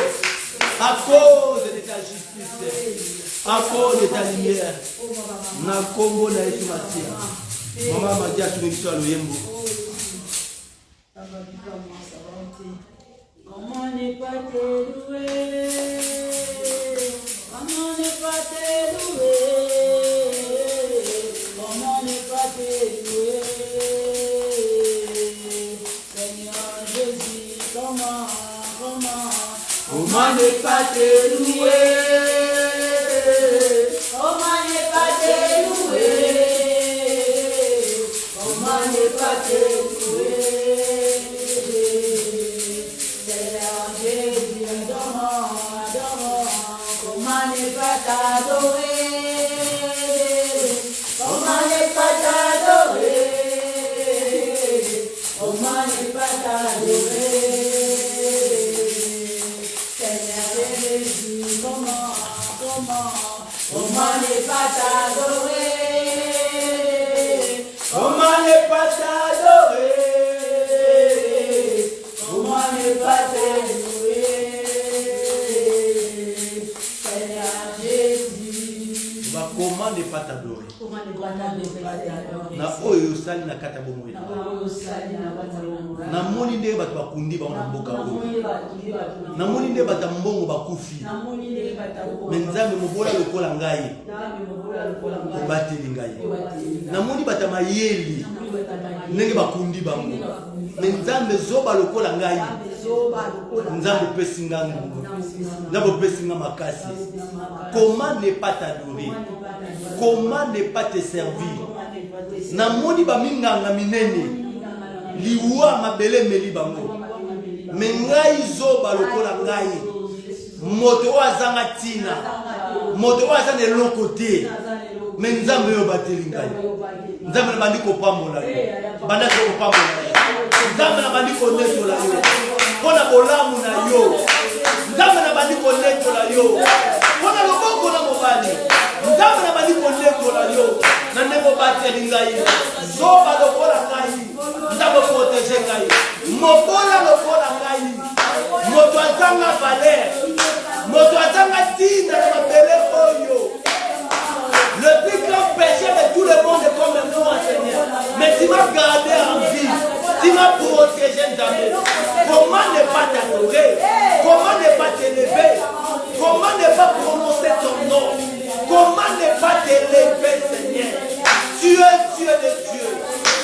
À cause de ta justice. À cause de ta lumière. Na Congo na Yesu Masia. Maman Madia tumekiwa Luyembo. Comment ne pas te louer? Comment ne pas te louer? Comment ne pas te louer? Seigneur Jésus, comment ne pas te louer? Comment ne pas te louer? Comment ne pas te louer? Seigneur Jésus, adore, comment ne pas t'adorer? Comment ne pas t'adorer? Comment ne pas t'adorer? Seigneur Jésus, comment ne pas t'adorer? Comment ne pas t'adorer? ne pas t'adorer? Comment ne pas t'adorer? Na oyo sali na kata bomoi. Na moni nde bato bakundi ba na mboka oyo. Na moni nde bata mbongo bakufi. Mais nzambe mobola lokola ngai. Obateli ngai. Na moni bata mayeli. Ndenge bakundi bango. Mais nzambe zoba lokola ngai. Nzambe pesi ngangu. Nzambe pesi nga makasi. Comment ne pas t'adorer? Comment ne pas te servir? Na moni ba minganga minene. Liwa mabele meli bango. Mais ngai zoba lokola ngai. Moto azanga tina. Moto azana lokote. Mais nzambe yo bateli ngai. Nzambe na bandi ko pambola yo. Banda ko pambola yo. Nzambe na bandi ko netola yo. Pona bolamu na yo. Nzambe na bandi ko netola yo. Pona loboko na mobali. Nzambe na bandi ko netola yo. Na ndeko bateli ngai. Zoba lokola ngai. Nzambe protéger ngai. Mobola lokola ngai. Moto azanga valeur. Moto azanga tina na mabele oyo. Le plus grand péché de tout le monde est comme moi, Seigneur. Mais tu m'as gardé en vie. Tu m'as protégé d'amener. Comment ne pas t'adorer? Comment ne pas t'élever? Comment ne pas prononcer ton nom? Comment ne pas t'élever, Seigneur? Tu es Dieu de Dieu.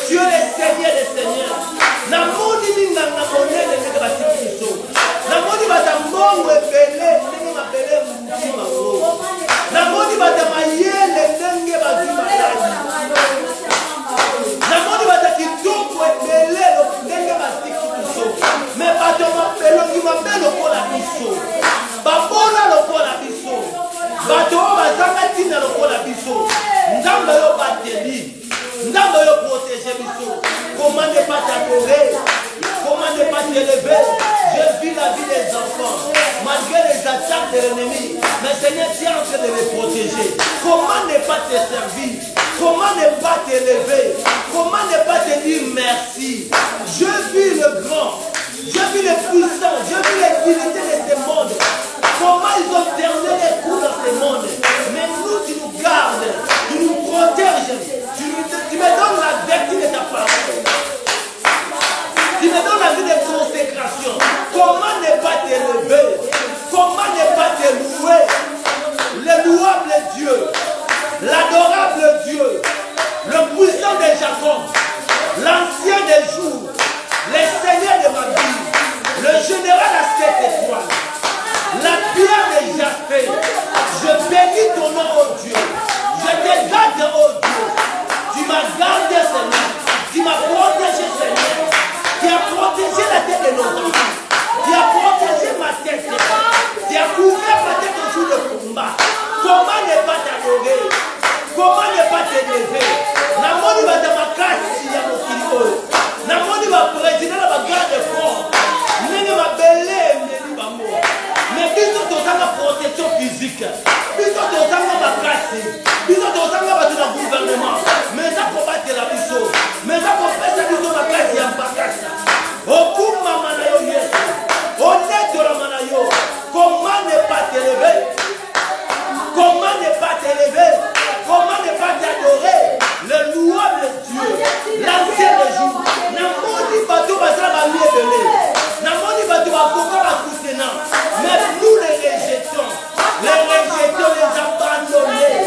Tu es le Seigneur des Seigneurs. Namoni ninganga monene ndenge basikiso. Namoni batambongo ebele ndenge mabele mutima ngo. Namoni batamayele ndenge bazimalani. Namoni batakitoko ebele ndenge basikiso. Mais bato mapelo ki mabelo kola biso. Babola lokola biso. Bato bazanga tina lokola biso. Nzambe yo bateli. Nzambe yo protéger biso. Comment ne pas t'adorer? Comment ne pas t'élever? Je vis la vie des enfants. Malgré les attaques de l'ennemi. Mais Seigneur, tu es en train de les protéger. Comment ne pas te servir? Comment ne pas t'élever? Comment ne pas te dire merci? Je vis le grand. Je vis le puissant. Je vis les divinités de ce monde. Comment ils ont terminé les coups dans ce monde? Mais nous, tu nous gardes. Tu nous protèges. Tu me donnes la vertu de ta parole. Tu me donnes la vie de consécration. Comment ne pas t'élever? Comment ne pas te louer? Le louable Dieu, l'adorable Dieu, le puissant de Jacob, l'ancien des jours, le Seigneur de ma vie, le général à 7 étoiles, la pierre de Jaspé. Je bénis ton nom, oh Dieu. Je te garde, oh Dieu. Tu m'as gardé, Seigneur. Tu m'as protégé, Seigneur. Tu as protégé la tête de nos enfants. Tu as protégé ma tête. Tu as couvert ma tête au jour de combat. Comment ne pas t'adorer? Comment ne pas t'élever? Namoni va dans ma casse, il y a mon kilo. Namoni va président la bagarre de fort. Nene ma belle, mais biso tozanga protection physique. Biso tozanga ma casse. Biso tozanga bato na gouvernement. Mais ça combattre la biso. Mais ça combattre biso ma casse ya bakasa. Okuma mana yo Yesu. Honnête la mana yo. Comment ne pas t'élever? Comment ne pas t'élever? Comment ne pas t'adorer? Le louable Dieu, l'ancien des jours. Namoni bato basala ba miebele. Namoni bato ba koka ba kusena. Mais nous les rejetons. Les rejetons, les abandonnés.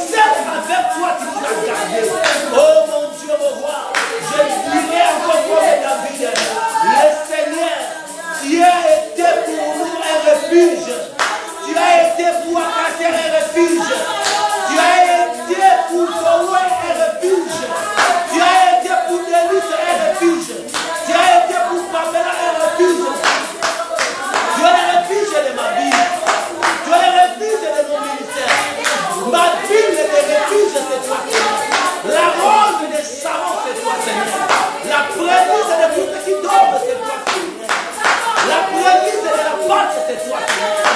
C'est avec toi tu nous as gardés. Oh mon Dieu, mon roi. Je dirai encore comme David. Le Seigneur, tu as été pour nous un refuge. Tu as été pour Acacia un refuge. Tu as été pour Kowe un refuge. Tu as été pour Denis un refuge. Tu as été pour Pamela un refuge. Tu es le refuge de ma vie. Tu es le refuge de mon ministère. Ma ville est le refuge, c'est toi, Seigneur. La rose de Sharon, c'est toi, Seigneur. La prémisse de tout ce qui dort, c'est toi, Seigneur. La prémisse de la pâte, c'est toi, Seigneur.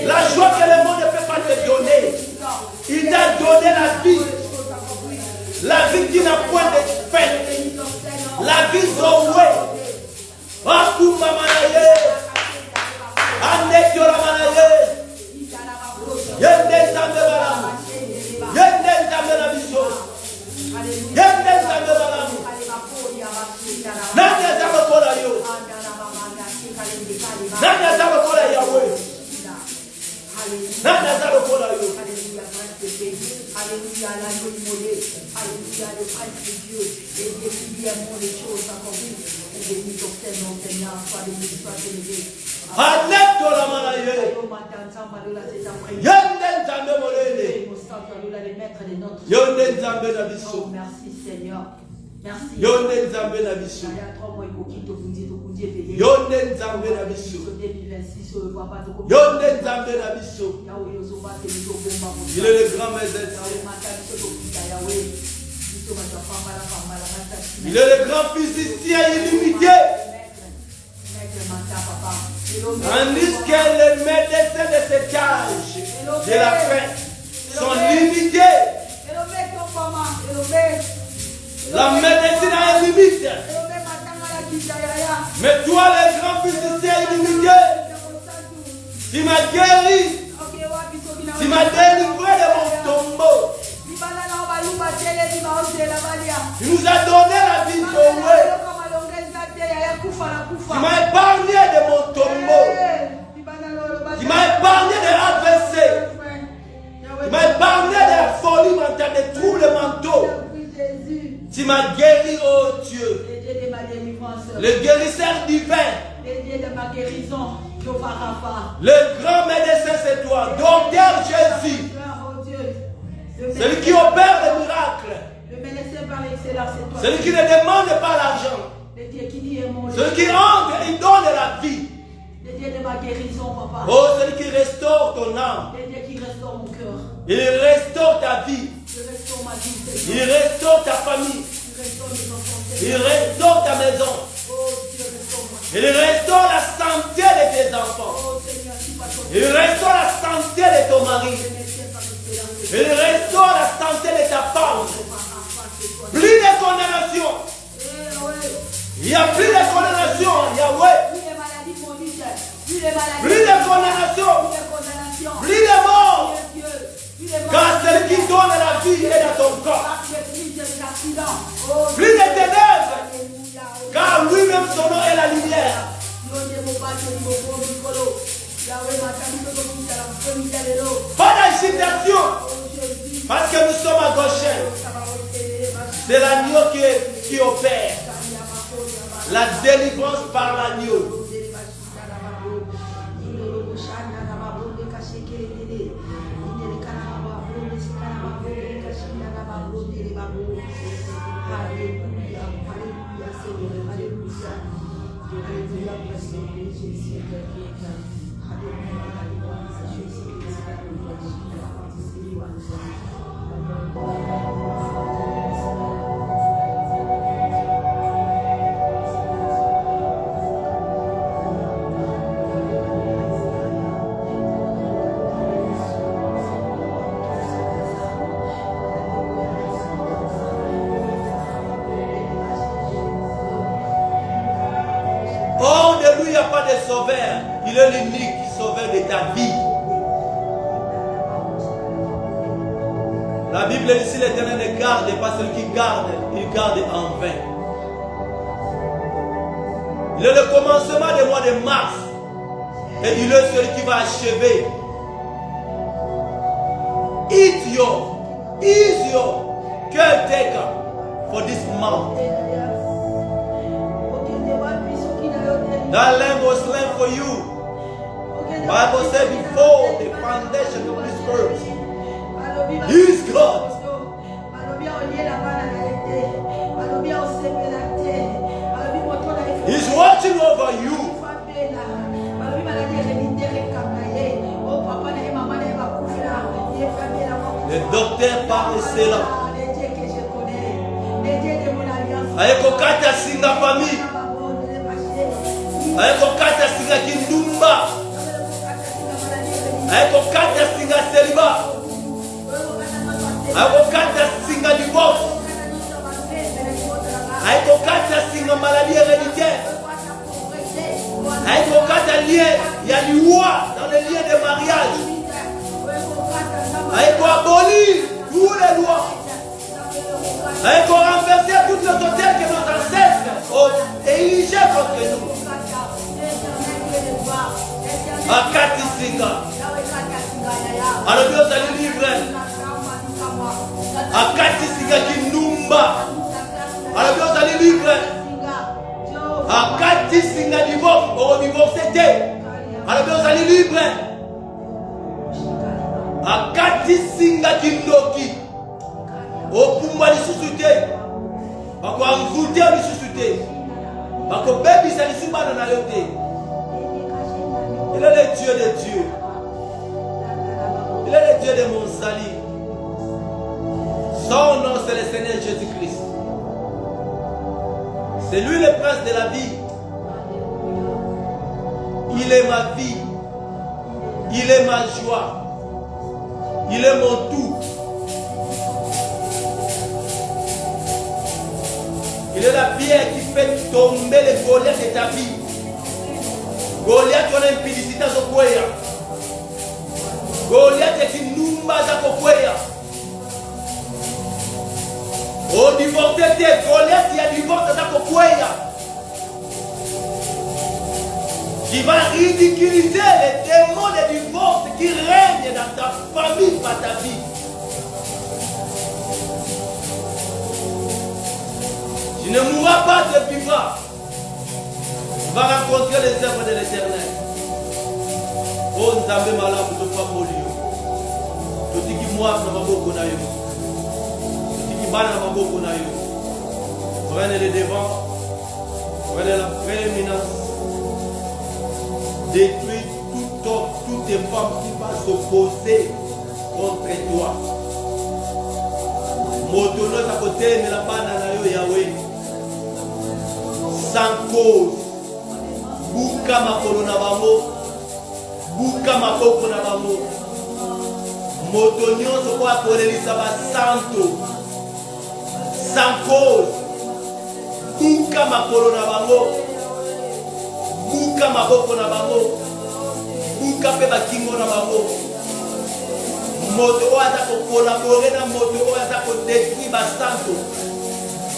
La joie que le monde ne peut pas te donner. Il t'a donné la vie. La vie qui n'a point de fin. La vie Zoé. Akuma Manaye. Anekyo Manaye. Yende Zame Balamu. Yende Zame Nabiso. Yende Zame Balamu. Nani Zame Kola Yo. Nani Zame Kola Yahweh. Nani Zame Kola Yo. Alléluia, l'agneau immolé. Alléluia, le Christ de Dieu. Et Dieu qui dit les choses encore plus. Et béni ton Seigneur, Seigneur, sois béni, sois béni. Alléluia, Manaye. Yende Zame Molele. Yende Zame Nabiso. Merci Seigneur. Merci. Yonde Nzambe na biso. Yonde Nzambe na biso. Yonde Nzambe na biso. Il est le grand maître. Il est le grand physicien illimité. Tandis que les médecins de cette âge de la fin sont limités. La médecine a une limite. Mais toi, le grand physicien illimité, tu m'as guéri. Tu m'as délivré de mon tombeau. Tu nous as donné la vie sauvée. Tu m'as épargné de mon tombeau. Tu m'as épargné de l'AVC. Tu m'as épargné de la folie mentale, des troubles mentaux. Tu m'as guéri, oh Dieu. Le guérisseur divin. Le grand médecin, c'est toi. Docteur Jésus. Celui qui opère des miracles. Celui qui ne demande pas l'argent. Celui qui entre et donne la vie. Oh, celui qui restaure ton âme. Il restaure ta vie. Il restaure ta famille. Il restaure ta maison. Il restaure la santé de tes enfants. Il restaure la santé de ton mari. Il restaure la santé de ta femme. Plus de condamnation. Il n'y a plus de condamnation, Yahweh. Plus de condamnation. Plus de mort. Car celui qui donne la vie est dans ton corps. Plus de ténèbres. Car lui-même son nom est la lumière. Pas d'agitation. Parce que nous sommes à Goshen. C'est l'agneau qui opère. La délivrance par l'agneau. Sauveur, il est l'unique sauveur de ta vie. La Bible dit, si l'Éternel ne garde pas celui qui garde, il garde en vain. Il est le commencement du mois de mars et il est celui qui va achever. Is your caretaker for this month. That lamb was slain for you. Bible said before the foundation of this earth, He is God. He's watching over you. Le docteur parle cela. Avec Okata Singa famille. Avec Okata Singa Kindumba. Ayekokata singa célibat. Ayekokata singa divorce. Ayekokata singa maladie héréditaire. Ayekokata lien, il y a du loi dans les liens de mariage. Ayeko-abolir toutes les lois. Ayeko-renverser toutes les auteurs que nos ancêtres ont érigés contre nous. Akati singa. Alors Dieu allez livrer. Akati singa kinumba. Alors Dieu allez livrer. Akati singa divorce. Au divorce était. Alors Dieu allez livrer. Akati singa kindoki. Au pumba lisusu te. Bako amvute lisusu te. Bako baby sa lisusu bana na yo te. Il est le Dieu de Dieu. Il est le Dieu de mon salut. Son nom, c'est le Seigneur Jésus-Christ. C'est lui le prince de la vie. Il est ma vie. Il est ma joie. Il est mon tout. Il est la pierre qui fait tomber les Goliaths de ta vie. Goliath on a une félicité à Zokwea. Goliath est une numba à Zokwea. Au divorce, Goliath il y a divorce à Zokwea. Qui va ridiculiser les démons de divorce qui règnent dans ta famille, pas ta vie. Tu ne mourras pas, tu vivras. Tu vas rencontrer les œuvres de l'Éternel. Oh, Nzambe malamu tofa molio. Totiki moi na maboko na yo. Totiki bana na maboko na yo. Prenez le devant. Prenez la prééminence. Détruis toutes les femmes qui vont s'opposer contre toi. Motono à côté de la bana na yo Yahweh. Sans cause. Buka makolo na bango. Buka maboko na bango. Moto nyonso kwa kolelisa ba santo. Sans cause. Buka makolo na bango. Buka maboko na bango. Buka pe bakingo na bango. Moto oyo aza kokolabore na moto oyo aza kodétruire ba santo.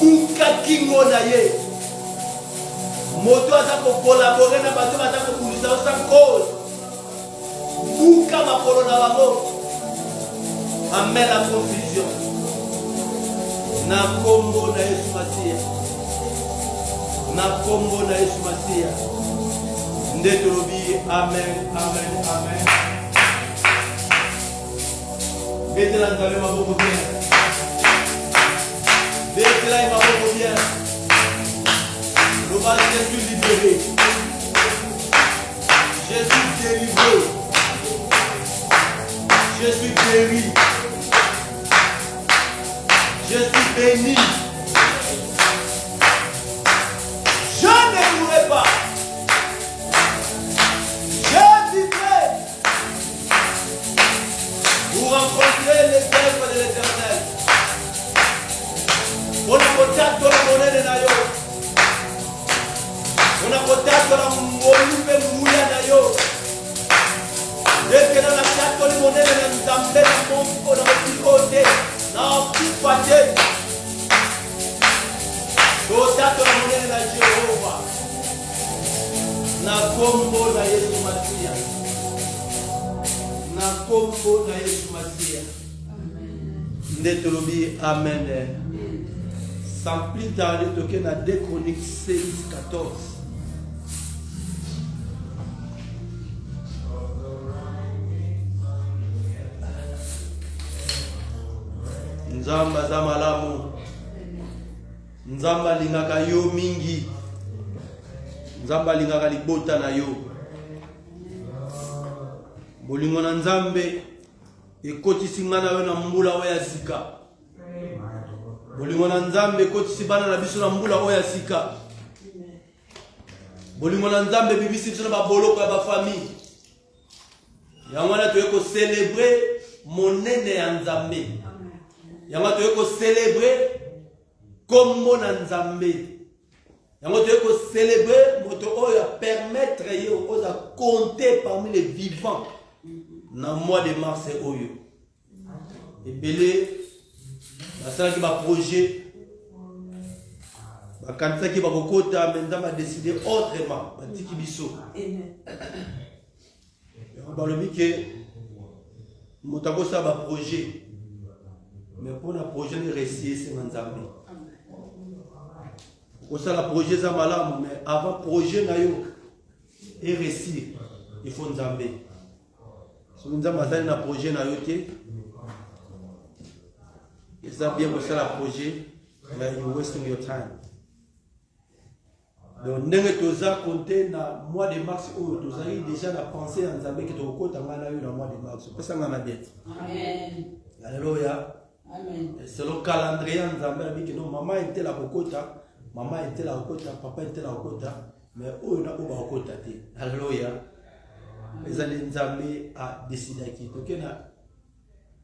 Buka kingo na ye. Moto aza kokolabore na bato baza kokulisa sans cause. Buka makolo na bango. Amène la confusion. Na kombo na Yesu Masia. Na kombo na Yesu Masia. Ndetolobi amen, amen, amen. Betela nzambe maboko bien. Betela maboko bien. Loba Jésus libéré. Jésus délivré. Jésus guéri. Jésus béni. Je ne mourrai pas. Je vivrai pour rencontrer les œuvres de l'Éternel. On a contact dans la monnaie de Nayo. On a contact dans la monnaie de Nayo. Dès que dans la carte de monnaie de Nzambe, on a un petit côté, dans un petit pâté. Contact dans la monnaie de Jéhovah. Na kombo na Yesu Masia. Na kombo na Yesu Masia. Ndetolobi amen. Sans plus tarder, toqué na 2 Chroniques 16-14. Nzamba za malamu. Nzamba lingaka yo mingi. Nzamba lingaka libota na yo. Bolingo na Nzambe ekotisi nga na yo na mbula oyo ya sika. Bolingo na Nzambe ekotisi bana na biso na mbula oyo ya sika. Bolingo na Nzambe bibisi biso na baboloko ya bafamille. Yangwana tu célébrer mon nene en Nzambe. Yangwana tu célébrer comme mon Nzambe. Yangwana tu célébrer moto oya permettre yo oza compter parmi les vivants dans le mois de mars oyo. Et belé ça qui va projet quand ça qui va kokota maintenant va décider autrement batiki biso. On le dit que motako ça va projet mais pour le projet de réussir c'est Nzambe. Pour ça la projet ça malamu mais avant projet na yo et réussir il faut Nzambe. Si nous avons un projet na yo te et ça bien pour ça la projet mais you wasting your time. Donc, nous avons compté dans le mois de mars où nous avons déjà pensé en Zambie que nous avons compté dans le mois de mars. C'est ça qu'on a bien. Amen. Alléluia. Amen. C'est le calendrier en Zambie qui dit que maman était là au côté, maman était là au côté, papa était là au côté, mais eux ils n'ont pas au côté. Alléluia. Les années Zambie a décidé qui. Donc, il y a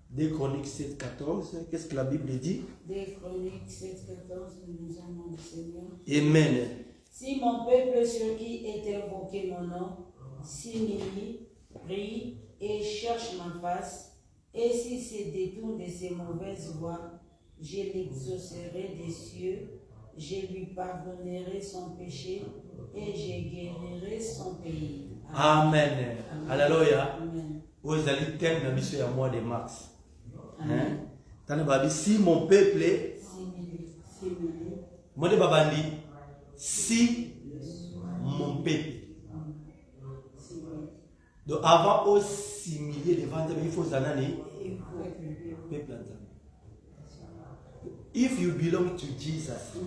2 Chroniques 7, 14. Qu'est-ce que la Bible dit? 2 Chroniques 7, 14. Nous allons le Seigneur. Amen. Si mon peuple sur qui est invoqué mon nom s'humilie, prie et cherche ma face, et s'il se détourne de ses mauvaises voies, je l'exaucerai des cieux, je lui pardonnerai son péché et je guérirai son pays. Amen. Amen. Alléluia. Amen. Vous allez terminer la mission à mois de mars. Si mon peuple est moi de Babandi, si mon peuple. Donc avant au s'humilier devant Dieu, il faut s'ananer peuple. If you belong to Jesus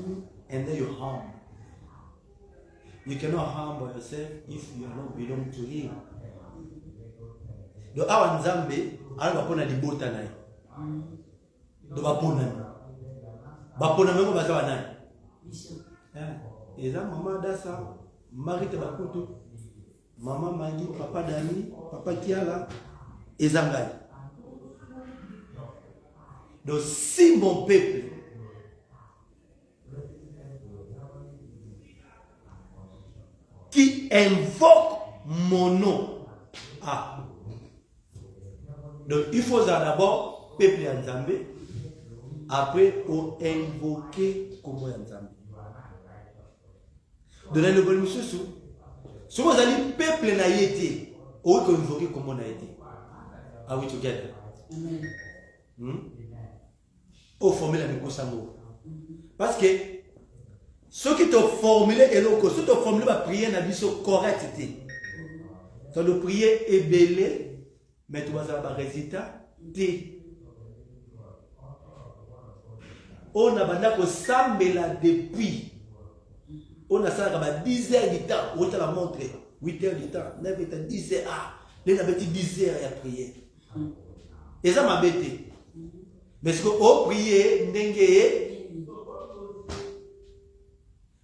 and then you harm, you cannot harm yourself if you are not belong to Him. Donc awa Nzambe ala bapona libota naye. Donc bapona même baza wana. Et là maman Dassa, Marie Tabakutu, maman Mangi, papa Dani, papa Kiala, et Zangai. Donc si mon peuple qui invoque mon nom, donc il faut d'abord peuple Nzambe, après on invoquer comment Nzambe. De la nouvelle mission, si vous allez peuple na yété, ou qu'on invoquer comment na été. Are we together? Au formule avec Kosango. Parce que ceux qui t'ont formulé et l'autre, ceux qui t'ont formulé la prière n'a pas correct. Tu dois prier et belé, mais tu vas avoir un résultat. On a besoin de s'embêler depuis. On a ça 10 heures du temps, on te la montre, 8 heures du temps, 9 heures, 10 heures, les a 10 heures à prier. Et ça m'a bêté. Parce que on prier,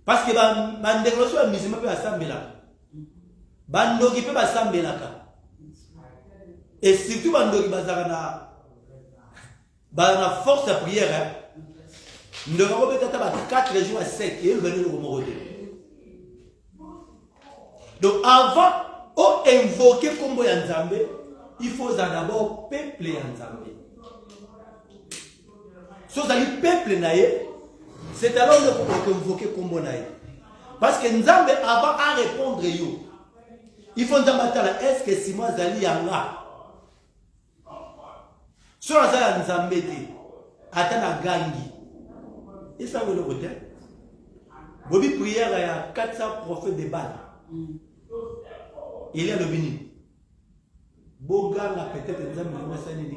parce que ma déclaration à mise, peut assembler là. Bandogi peut assembler là. Et surtout bandogi bazarana, na force à prière. Nous devons peut-être 4 jours à 7 et venir au Moroté. Donc avant d'invoquer Kombo Nzambe, il faut d'abord peupler Nzambe. Si vous allez peuple naïe, c'est alors que vous invoquez Kombo naïe. Parce que Nzambe avant à répondre yo, il faut Nzambe est-ce que si moi zali yanga. Si on a Nzambe te, atana gangi. Et ça vous le côté. Bobby prière il y a 400 prophètes de Baal. Il y a le béni. Boga la peut-être Nzambe na sanini.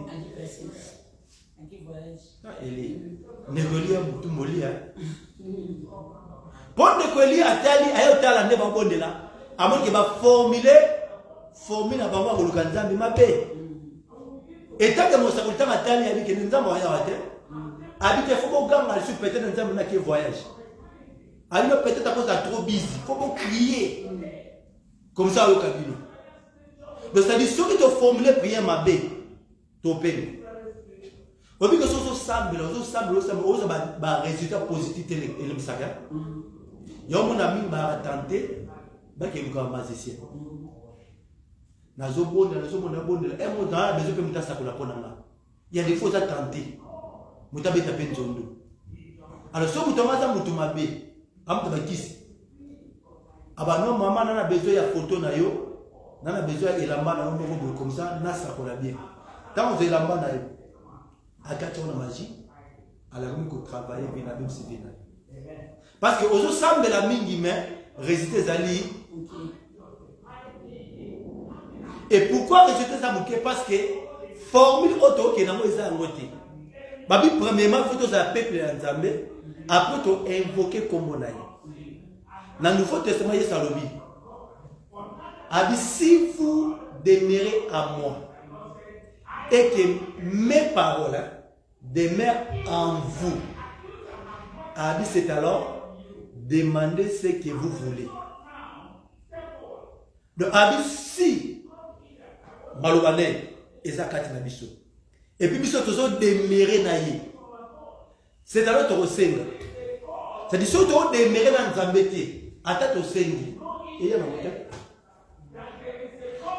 Il est négolia mutu molia. Pour négolia atali ayo tala ne ba bonde là. Amon que va formuler na bango ko lukanzambe mabe. Et tant que mon sakolta atali abi que Nzambe wa ya habite faut qu'on gagne sur peut-être Nzambe na qui voyage. Ali peut-être à cause de trop busy, faut qu'on crier. Comme ça au cabine. Donc ça dit, ceux qui te formulent prière ma bé, tu payes. Vous voyez que ce sont des résultats positifs et le saga. Il y a mon ami qui a tenté, qui est un magicien. Il y a des fois à tenter. Alors, si vous avez un peu non, maman n'a besoin de photo na yo, n'a besoin de l'amba na yo comme ça, n'a ça pour la bien. Tant que l'amba na yo, à 4 ans de magie, à la rue qu'on travaille, bien la même c'est bien. Parce que aux autres semble la mine mais résister zali. Et pourquoi résister ça parce que formule auto qui n'a pas ça ngoté. Babi premièrement faut que ça peuple en Zambie, après tu invoquer comme on a. Dans le Nouveau Testament, il y a Salobi. A dit, si vous demeurez à moi et que mes paroles demeurent en vous, a dit, c'est alors demandez ce que vous voulez. Donc, a dit, si Malobané et Zakati Nabiso, et puis Biso toujours demeurer naïe, c'est alors tu ressenges. C'est-à-dire, si tu demeurer dans Zambété, attends au Seigneur.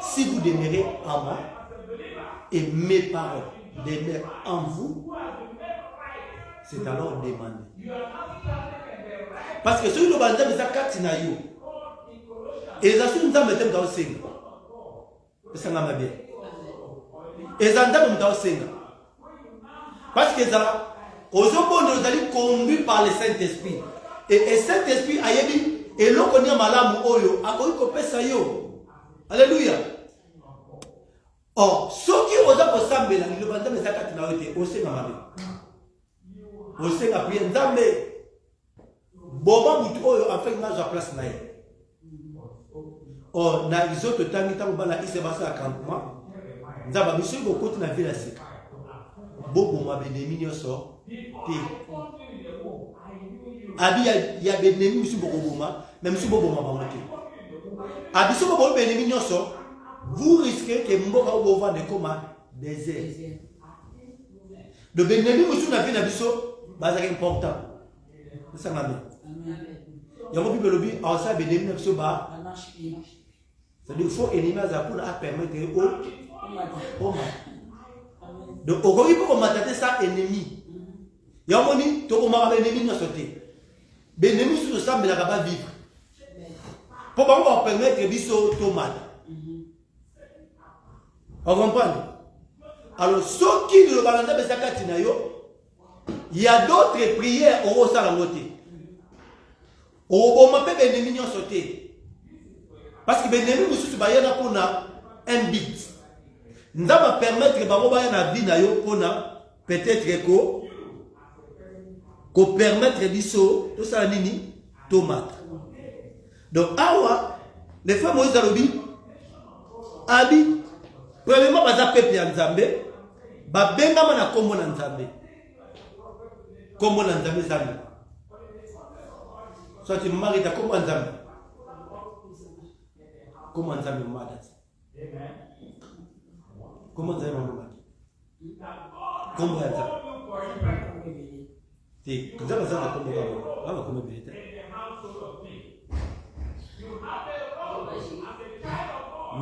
Si vous demeurez en moi et mes paroles demeurent en vous, c'est alors demandé. Parce que si nous avons des actes et les assumes dans le Seigneur, c'est un bien. Et les gens dans le Seigneur. Parce que aux hommes, nous allons conduits par le Saint-Esprit. Et Saint-Esprit a dit. Et l'on connaît malamu oyo, a connu qu'on pèse yo. Alléluia. Or, ceux qui ont ensemble, le bandam est à 4 ans, au Sénat. Au Sénat, prier Nzambe. Boba mutu oyo, en fait, il a place naïe. Or, na les autres temps, il y a se passe à campement. Nzamba, monsieur, vous continuez à vivre la séquence. Bobo m'a béni, mignon sort. Abi il y a des ennemis sur Boboma, même sur Boboma va monter. Abi sur Boboma ennemi nyoso, vous risquez que Mboka ou Bova ne coma désert. De ennemi sur la vie n'abiso, c'est important. C'est ça même. Il y a mon bible lobby, en ça ennemi n'abiso ba. C'est-à-dire il faut ennemi à pour permettre au donc au il faut mater ça ennemi. Il y a mon ni to comment ennemi n'a sauté. L'ennemi sur le sang, mais il va vivre. Pour pouvoir permettre que biso tomate. On comprend? Alors, ceux qui ne balance pas ça, il y a d'autres prières au Salamoté. Au moment où l'ennemi a sauté. Parce que l'ennemi nous a pour un but. Nous allons permettre que nous peut-être qu'on permette biso tout ça nini tomate. Donc awa les femmes Moïse alobi abi premièrement baza peuple ya Nzambe ba benga na kombo na Nzambe. Kombo na Nzambe zami. Soit tu maries ta kombo na Nzambe. Kombo na Nzambe madas. Kombo na Nzambe madas. Kombo na Nzambe. C'est comme ça que ça va comme vérité.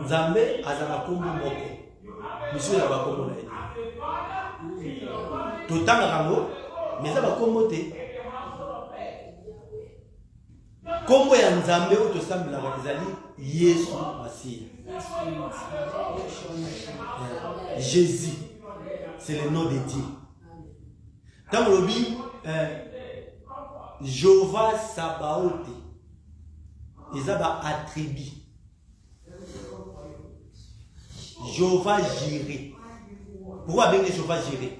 Nzambe azala kombo moko. Monsieur ya ba kombo na ye. Totanga kango, mais ça va kombo te. Kombo ya Nzambe o to sambela ba ezali Yesu Masia. Jésus. C'est le nom de Dieu. Dans le Bible, Jéhovah Sabaoth, ils ont attribué. Jéhovah Jireh. Pourquoi bien Jéhovah Jireh?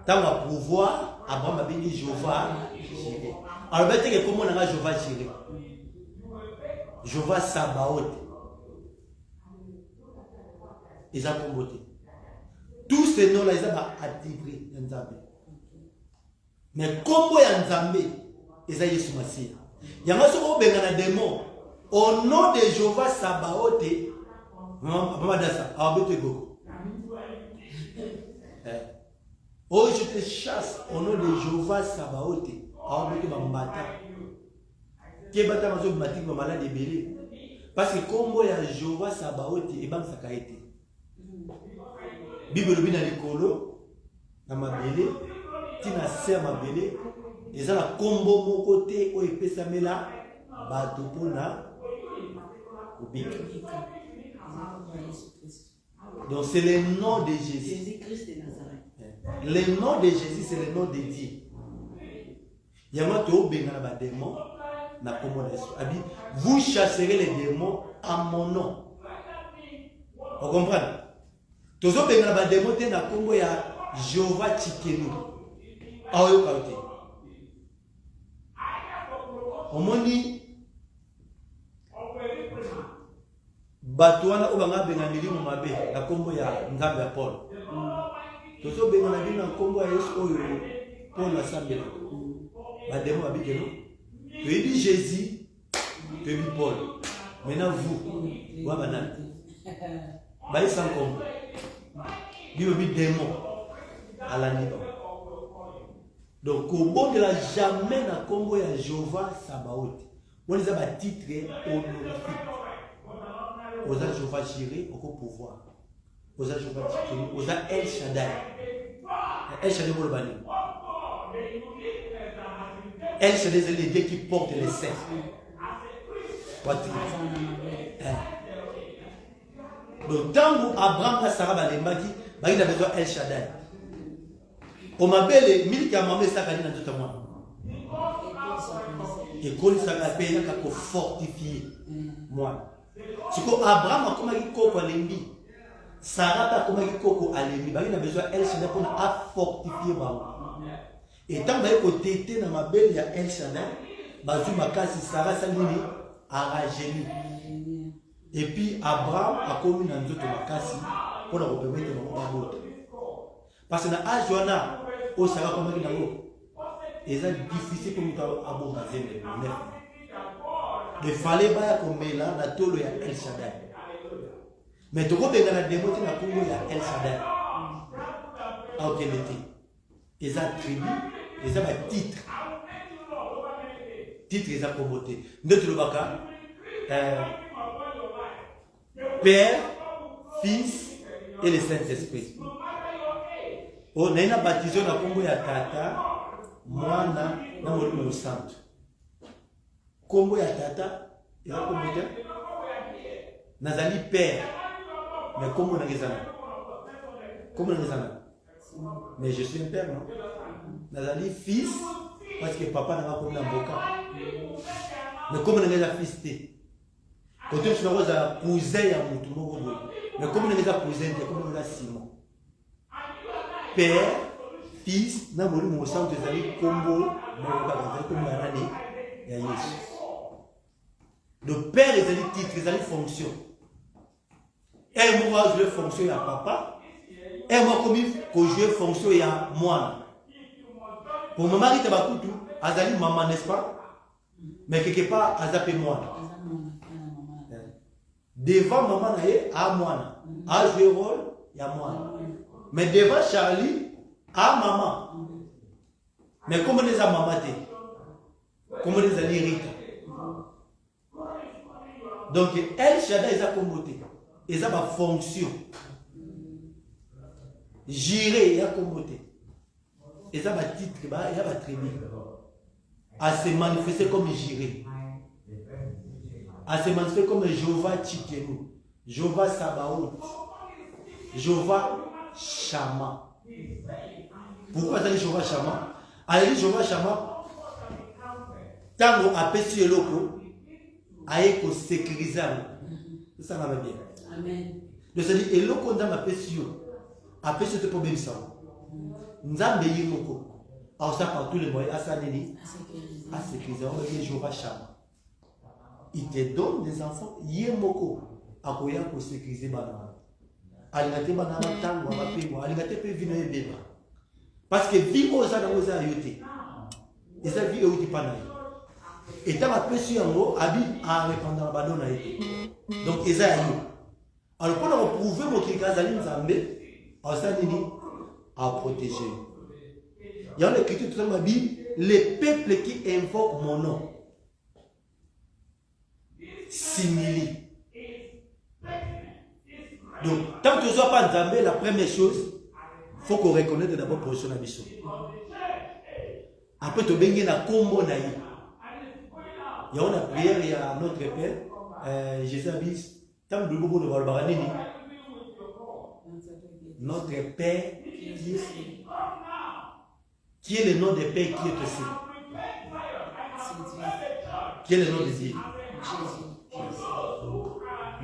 Dans le pouvoir, Abraham a béni Jéhovah Jireh. Alors, comment on a Jéhovah Jireh? Jéhovah Sabaoth. Ils ont combattu. Tous ces noms-là, ils ont attribué Nzambe. Mais comment Nzambe, ils ont Yesu Masia. Yanga soko benga na démon. Au nom de Jéhovah Sabaoth, maman dasa, abete goko. Oh, je te chasse au nom de Jéhovah Sabaoth, abete bambata. Qui bata mazo matik ba malade belé. Parce que combo ya Jéhovah Sabaoth et ban sakaete. Bible bina likolo na mabele, tina ser mabele, eza na combo moko te o epesa mela bato pona. Donc c'est le nom de Jésus. Jésus-Christ de Nazareth. Le nom de Jésus, c'est le nom de Dieu. Il y a un autre démon. Vous chasserez les démons à mon nom. Vous comprenez? Tous les démons sont dans le Jéhovah Tchikenu. On dit Batouana Obanga Bengamili Mabe, la combo ya Nzambe Paul. Toto Bengamili na combo ya Yesu Paul la Sambela. Bademo Abikeno. Tu dis Jésus, tu dis Paul. Maintenant vous, Wabanan. Baï sans combo. Bible dit démon à la Liban. Donc au bon de la jamais na combo ya Jéhovah Sabaoth. On les a bas titré honorifique. Aux Jéhovah Jireh, au pouvoir. Aux Jéhovah Tchikenu, aux El Shaddai. El Shaddai Bolbani. El Shaddai, c'est les dieux qui portent les saints. Donc, tant que Abraham a Sarah Balembaki, il a besoin El Shaddai. On m'appelle Milka Mamé Sakani dans tout le monde. Et qu'on s'appelle pour fortifier moi. Si Abraham a comme un coco à l'ennemi, Sarah a comme un coco à l'ennemi, il a besoin El Shaddai pour fortifier moi. Et tant que côté dans ma belle, il y a El Shaddai, Bazou Makasi, Sarah Salini a ragéni. Et puis Abraham a commis dans d'autres Makasi pour nous permettre de nous battre. Parce que dans Ajoana, au Sarah comme un nango, c'est difficile pour nous abonder. Il fallait pas qu'on mette là, la tolo ya El Shaddai. Mais tu vois, la démoté na Congo ya El Shaddai. Ok, ils ont tribu, ils ont un titre. Titre, ils ont commoté. Notre baka, Père, Fils et le Saint-Esprit. On a une baptisé na Congo ya Tata, Mwana, na Molimo Santo. Combo ya tata, il y a combien? Nazali père. Mais comment on a raison? Comment on a raison? Mais je suis un père, non? Nazali fils, parce que papa n'a pas comme un boca. Mais comment on a raison fils? Quand tu as un cousin, il y a un mouton. Mais comment on a raison cousin? Comment on a Simon? Père, fils, n'a pas mon sang, tu as combo, mais comme on a rani, il y a Jésus. Le père est un titre, il a une fonction. Et moi, je fonction à papa. Et moi, comme je fonction à moi. Pour mon mari, il a maman, n'est-ce pas? Mais quelque part, il a moi. Devant maman, il y a moi. À jouer rôle, il y a moi. Mais devant Charlie, il y a maman. Mais comment les a maman? Comment les a Rita? Donc, El Shaddai, ils ont commoté. Ils ont ma fonction. Jireh, ils ont commoté. Ils ont ma titre, ils ont ma tribu. À se manifester comme Jireh. À se manifester comme Jéhovah Tchikenu. Jéhovah Sabaoth. Jéhovah Shama. Pourquoi ça dit Jéhovah Shama? Allez, Jéhovah Shama. Tant qu'on appelle sur le loco. Aïe ko sécuriser. Ça va bien. Amen. Donc ça dit et le condamne ma pesio. A pesio te problème ça. Nzambe yimoko. Alors ça par tous les moyens à ça nini. À sécuriser. On dit Jéhovah Shama. Il te donne des enfants yimoko. A koya ko sécuriser bana. Alingate bana tango ba pego. Alingate pe vino ebeba. Parce que vivre aux gens dans aux ayote. Et ça vie au dipana. Et tant que tu abi à répandre la badona. Donc, ils ont. Alors, pour nous prouver que Kazali Nzambe, à protéger. Il y a l'écriture tout ça, les peuples qui invoquent mon nom s'humilient. Donc, tant que tu ne sois pas Nzambe, la première chose, il faut qu'on reconnaisse d'abord la position de la mission. Après, tu as na combo naï. Il y a une prière, il y a notre Père, Jésus a dit, tant que nous avons notre Père qui est le nom de Père qui est aussi. Qui est le nom de Dieu?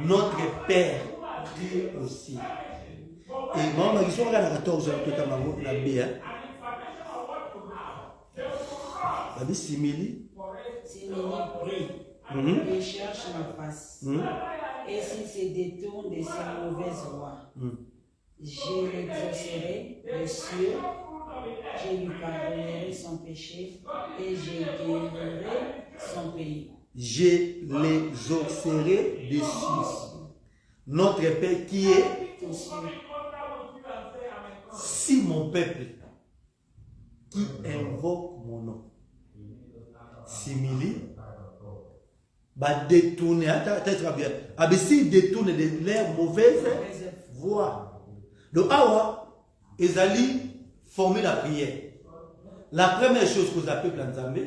Notre Père qui est aussi. Et maman, ils sont là à 14 heures, tout à l'heure, la B. La B simili. Prie et cherche ma face. Et s'il se détourne de ses mauvaises voies, je l'exaucerai des cieux, je lui pardonnerai son péché et je guérirai son pays. Je l'exaucerai des cieux. Notre Père qui est si mon peuple qui invoque mon nom simili va détourner, s'il détourne de leur mauvaise voie. Donc, awa, ils allaient former la prière. La première chose que vous appelez Nzambe,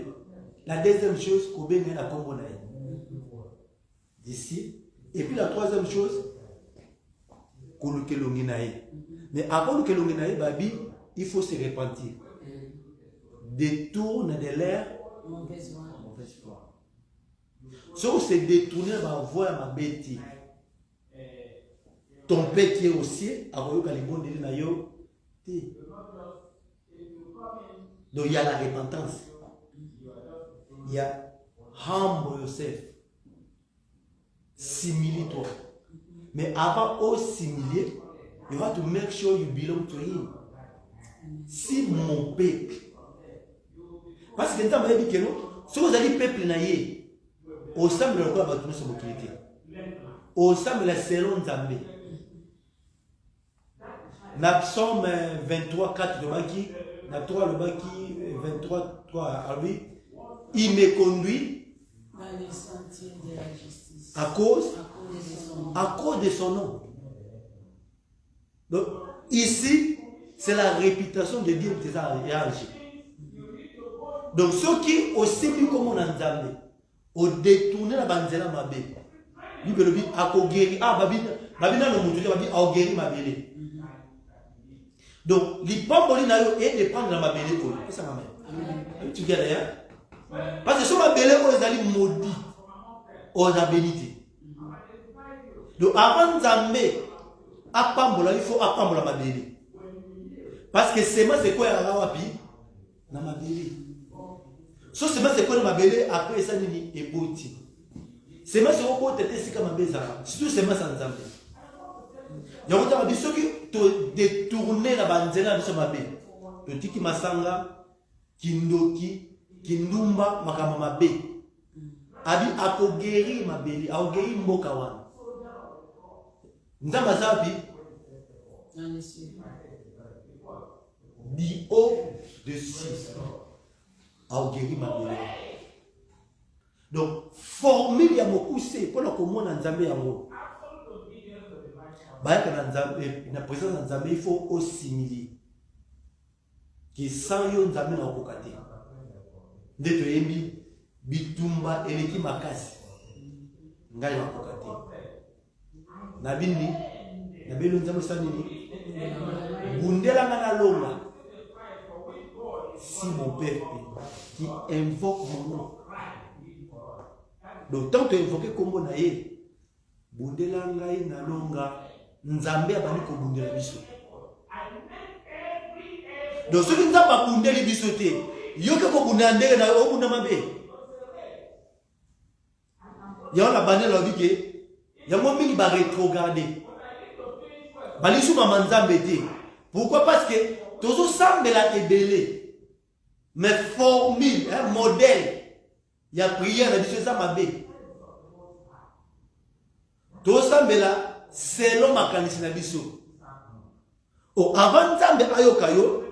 la deuxième chose, que vous la Combonaï. D'ici. Et puis la troisième chose, que l'onginaï. Mais avant que l'onginaï, babi, il faut se repentir. Détourne de l'air mauvaise voie. Si on se détourne, on va voir ma bêtise. Ton père qui est au ciel, donc il y a la repentance. Il y a humble yourself. Simile-toi. Mais avant de s'humilier, you have to make sure you belong to him. Si mon peuple. Parce que nous avons dit que nous, si vous avez peuple naïe, au sein de la loi, nous sommes mobilité. Au sein de la selon Nzambe. Dans Psaume 23, 4 de Baki, dans 3 le Baki, 23, 3 à lui, il me conduit dans les sentiers de la justice. À cause de son nom. Donc, ici, c'est la réputation de Dieu qui a réagi. Donc, ceux qui, aussi bien comme on a Nzambe, ont détourné la banzela mabe. Lui, il dit, à guérir. Ah, babina no mutu, babi, à guérir ma belle. Donc, l'hypomboli n'a eu et de prendre ma belle. C'est ça, ma mère. Tu gagnes d'ailleurs. Parce que sur ma belle, on les a maudits. On a béni. Donc, avant Nzambe, à Pambola, il faut à Pambola ma belle. Parce que c'est moi, c'est quoi, à Rawapi? Na ma belle. So c'est moi c'est quoi ma belle après ça nini et boti. C'est moi c'est quoi tete sika ma beza. Surtout c'est moi sans Nzambe. Ya kota ba ceux qui te détourner la banzela biso ma belle. To tiki masanga kindoki kindumba makama mabe. Abi akogeri ma belle, akogeri mboka wana. Nzamba zabi Dans les cieux. Du haut de 6. À guérir ma belle. Donc, formule ya mokuse pour la commune Nzambe yango. Ba ka Nzambe na présence Nzambe il faut assimiler. Qui sans yo Nzambe na kokate. Ndeto yembi bitumba eleki makasi. Ngai na kokate. Na bini na belo Nzambe sanini. Bundela ngana longa. Si mon peuple qui invoque mon nom. Donc, tant que tu invoques comme naïe, Bundela ngai na longa, Nzambe abani ko bundela biso. Donc, ceux qui n'ont pas bundeli biso te, yoke ko bundandele na o bunda mabe. Ya la banne la vie ya mo mingi ba rétrograder. Bali sou ma Nzambe te. Pourquoi? Parce que toujours semble la ebele. Mais formule, un modèle Il y a prière, il y a ça mabé. Tout ça, mais là, selon ma qualité na biso. Oh, avant Nzambe ayokayo,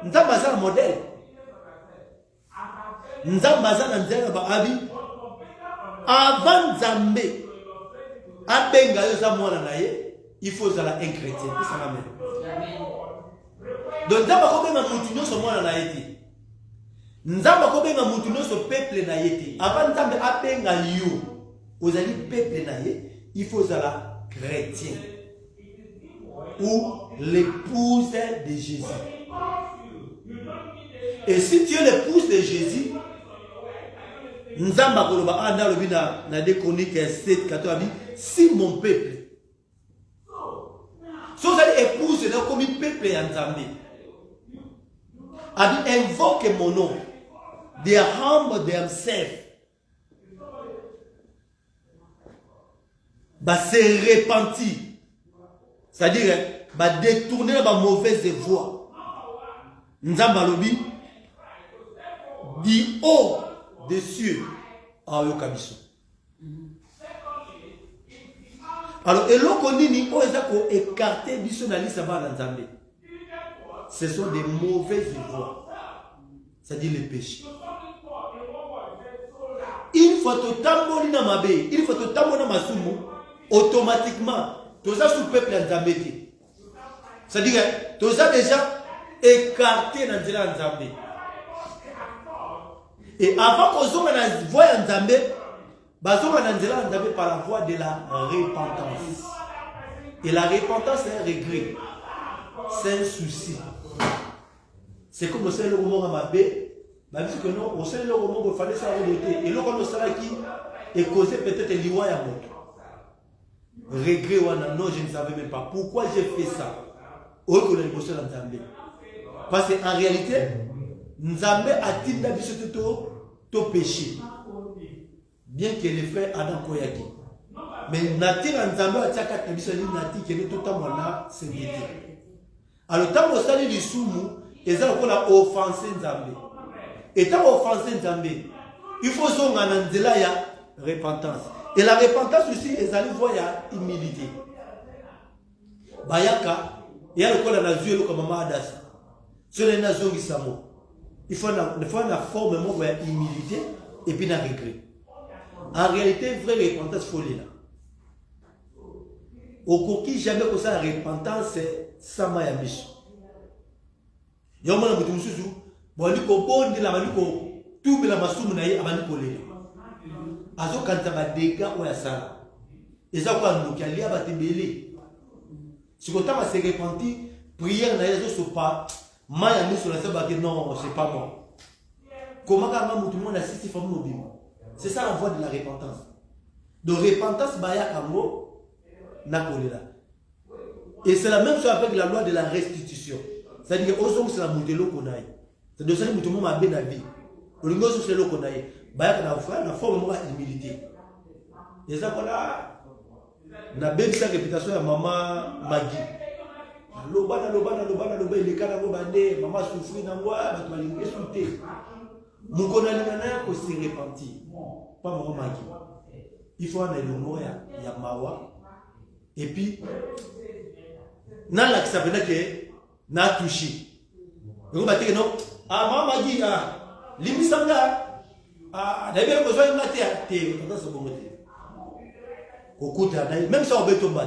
Nzambe aza modèle. Nzambe aza na nzela ba abi. Avant Nzambe abenga yo za mwana na ye, il faut zala un chrétien. C'est ça même. Donc Nzambe akobenga mutu nyonso mwana na ye te. Nzambe akobenga mutu nyonso peuple na ye te. Avant Nzambe abenga yo, ozali peuple na ye, il faut zala chrétien ou l'épouse de Jésus. Et si tu es l'épouse de Jésus, Nzamba koloba anda lobi na de Chroniques 7 14 si mon peuple, si vous allez épouser comme peuple et Nzambe, a dit invoque mon nom, they humble themselves, bah se repentir, c'est-à-dire bah détourner la mauvaise voie. Nzamba lobi du haut des cieux à Yokabiso. Alors, et l'on nini o eza ko écarter biso na lisa ba na Nzambe. Ce sont des mauvaises voies. C'est-à-dire les péchés. Une fois que tu tamboli na mabe, une fois que tu tamboli na masumu, automatiquement, tu as sous peuple na Nzambe. C'est-à-dire, tu as déjà écarté na nzela Nzambe. Et avant qu'on soit dans la voie Nzambe, par la voie de la repentance. Et la repentance, c'est un regret. C'est un souci. C'est comme au sein de l'homme à Mabé, que non, au sein de l'homme, il fallait ça remonter. Et l'homme qui est causé peut-être l'Iwa à moi. Regret, non, je ne savais même pas. Pourquoi j'ai fait ça? Parce qu'en réalité, Nzambe a tinda biso to péché. Bien que les frères Adam Koyaki. Mais Nati Nzambe a tiaka biso ni Nati qui est totalement là, c'est bien. Alors tant que ça les soumu, ils ont encore offensé Nzambe. Et tant offensé Nzambe, il faut zonga nzela ya repentance. Et la repentance aussi, ils allaient voir ya humilité. Bayaka, il y a le col à la zue comme maman Adas. Sur les nations qui sont il faut la forme de humilité et puis la regret. En réalité, vraie repentance, il faut là. Au coquille, jamais que ça, la repentance, c'est ça, ma yamish. Il y a un moment où tu me suis dit, bon, il faut bon de la manico, tout le massou naïe à manico lé. Azo quand ça va dégâts ou à ça. Et ça, quoi, nous, qui a lié à battre. Si vous avez se repentir, prière naïe, je ne sais pas. Maya mis sur la table, non, c'est pas moi. Comment tout le monde assiste à nous? C'est ça la voie de la repentance. De repentance, Baya Kambo, Nakolela. Et c'est la même chose avec la loi de la restitution. C'est-à-dire que c'est la modèle qu'on a. C'est-à-dire que tout le monde a bien la vie. Au niveau c'est le qu'on a. Baya Kambo, la forme de l'humilité. Et ça, voilà. On a bien sa réputation à maman Maggie. Loba, il est carrément bandé, maman souffre dans moi, tu vas l'insulter. Mon connaisseur qu'on s'est repenti. Pas maman Maggie. Il faut aller le mot, il y a Mawa. Et puis, n'a la qui s'appelle que n'a touché. Donc, on va dire non. Ah, maman Maggie, ah, l'immisanga, ah, d'ailleurs, besoin de matière. T'es, dans ce bon côté. Au côté, même si on veut tomber,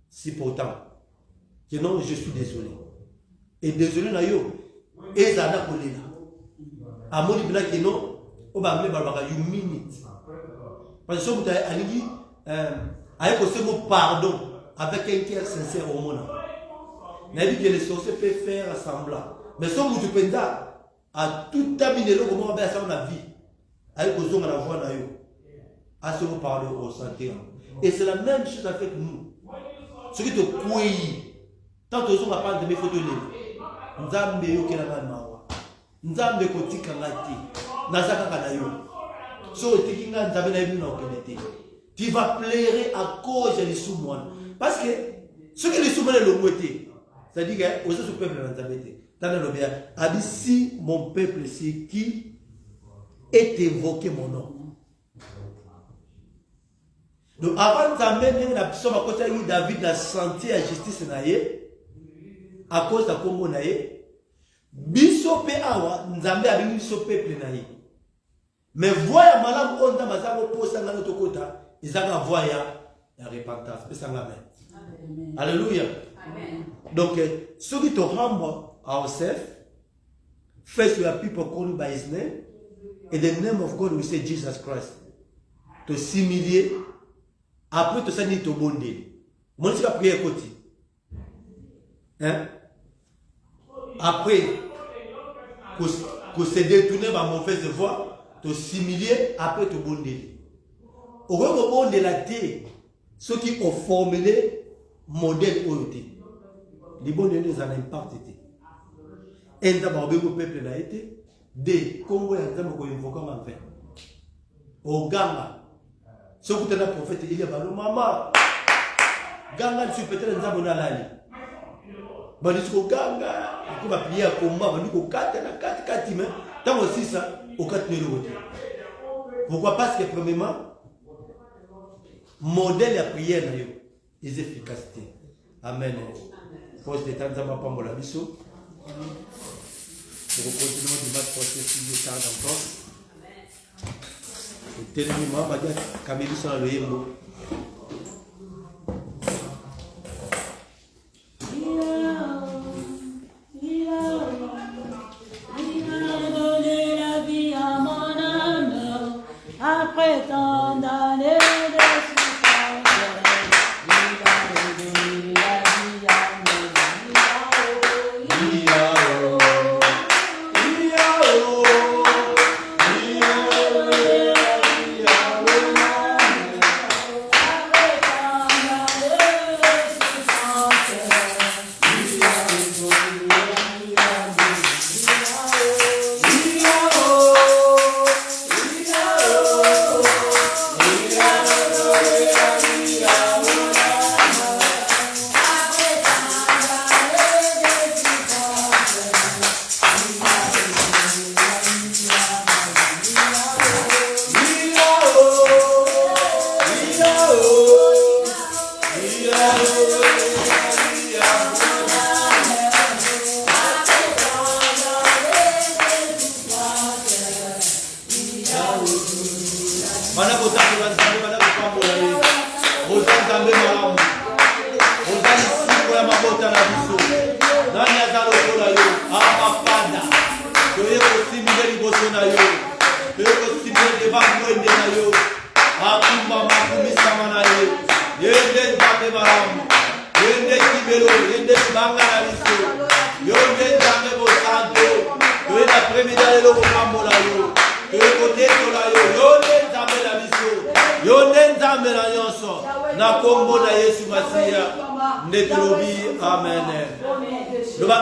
c'est pourtant. Que non, je suis désolé. Et désolé, nayo. Et ça n'a pas l'air. À mon niveau, que non, on va me barbara, you mean it. Parce que vous avez dit, avec ce mot pardon, avec un cœur sincère au monde. On a dit que les sorciers peuvent faire semblant. Mais si vous dépendez à tout terminer, comment on va faire la vie. Avec vos hommes à la voix, nayo. À ce mot pardon au santé. Et c'est la même chose avec nous. Ce qui te couille. Tant que nous avons de mes photos, nous avons des mawa. Nous avons des côtés kanati. Nazaka kanayo. So tikinga nous avons des gens tu vas pleurer à cause des sous-moines. Parce que ce que les sous-moines le mouetté, c'est-à-dire que aux autres peuples dans ta bête. Dans le bien, a dit si mon peuple c'est qui et t'invoquer mon nom. Donc avant d'amener la personne à côté de David la santé et la justice à cause de Congo naye, biso pe awa nzambe abingi biso peuple naye. Mais voya malamu onda bazako posa ngana tokota, izaka voya la repentance. Amen. Alléluia. Amen. Donc ceux qui te humble ourselves, first we are people called by his name, and the name of God we say Jesus Christ. To s'humilier, après tout ça ni to bonder. Mon si va prier côté. Hein? Après que se détourner par mauvaise voie, te s'humilier, après te bonder. Au moment de la terre, ceux qui ont formulé modèle OET, les bons des en impact été. Et d'abord, le peuple a été des Congo et Anzamo qui invoquent en fait. Au Ganga, ce que tu as prophète, il y a le maman. Ganga, tu peux être un Zabonalali. Bandiko Ganga, il va prier à combat, bandiko 4, 4, mais tant aussi ça, au 4 000 euros. Pourquoi? Parce que premièrement, modèle la prière, les efficacités. Amen. Pose des temps dans ma pomme la biso. Nous continuons dimanche prochain si vous êtes encore. Et tellement, on va dire, Camille sur le Yembo. Après tant d'années de souffrance, il a donné la vie à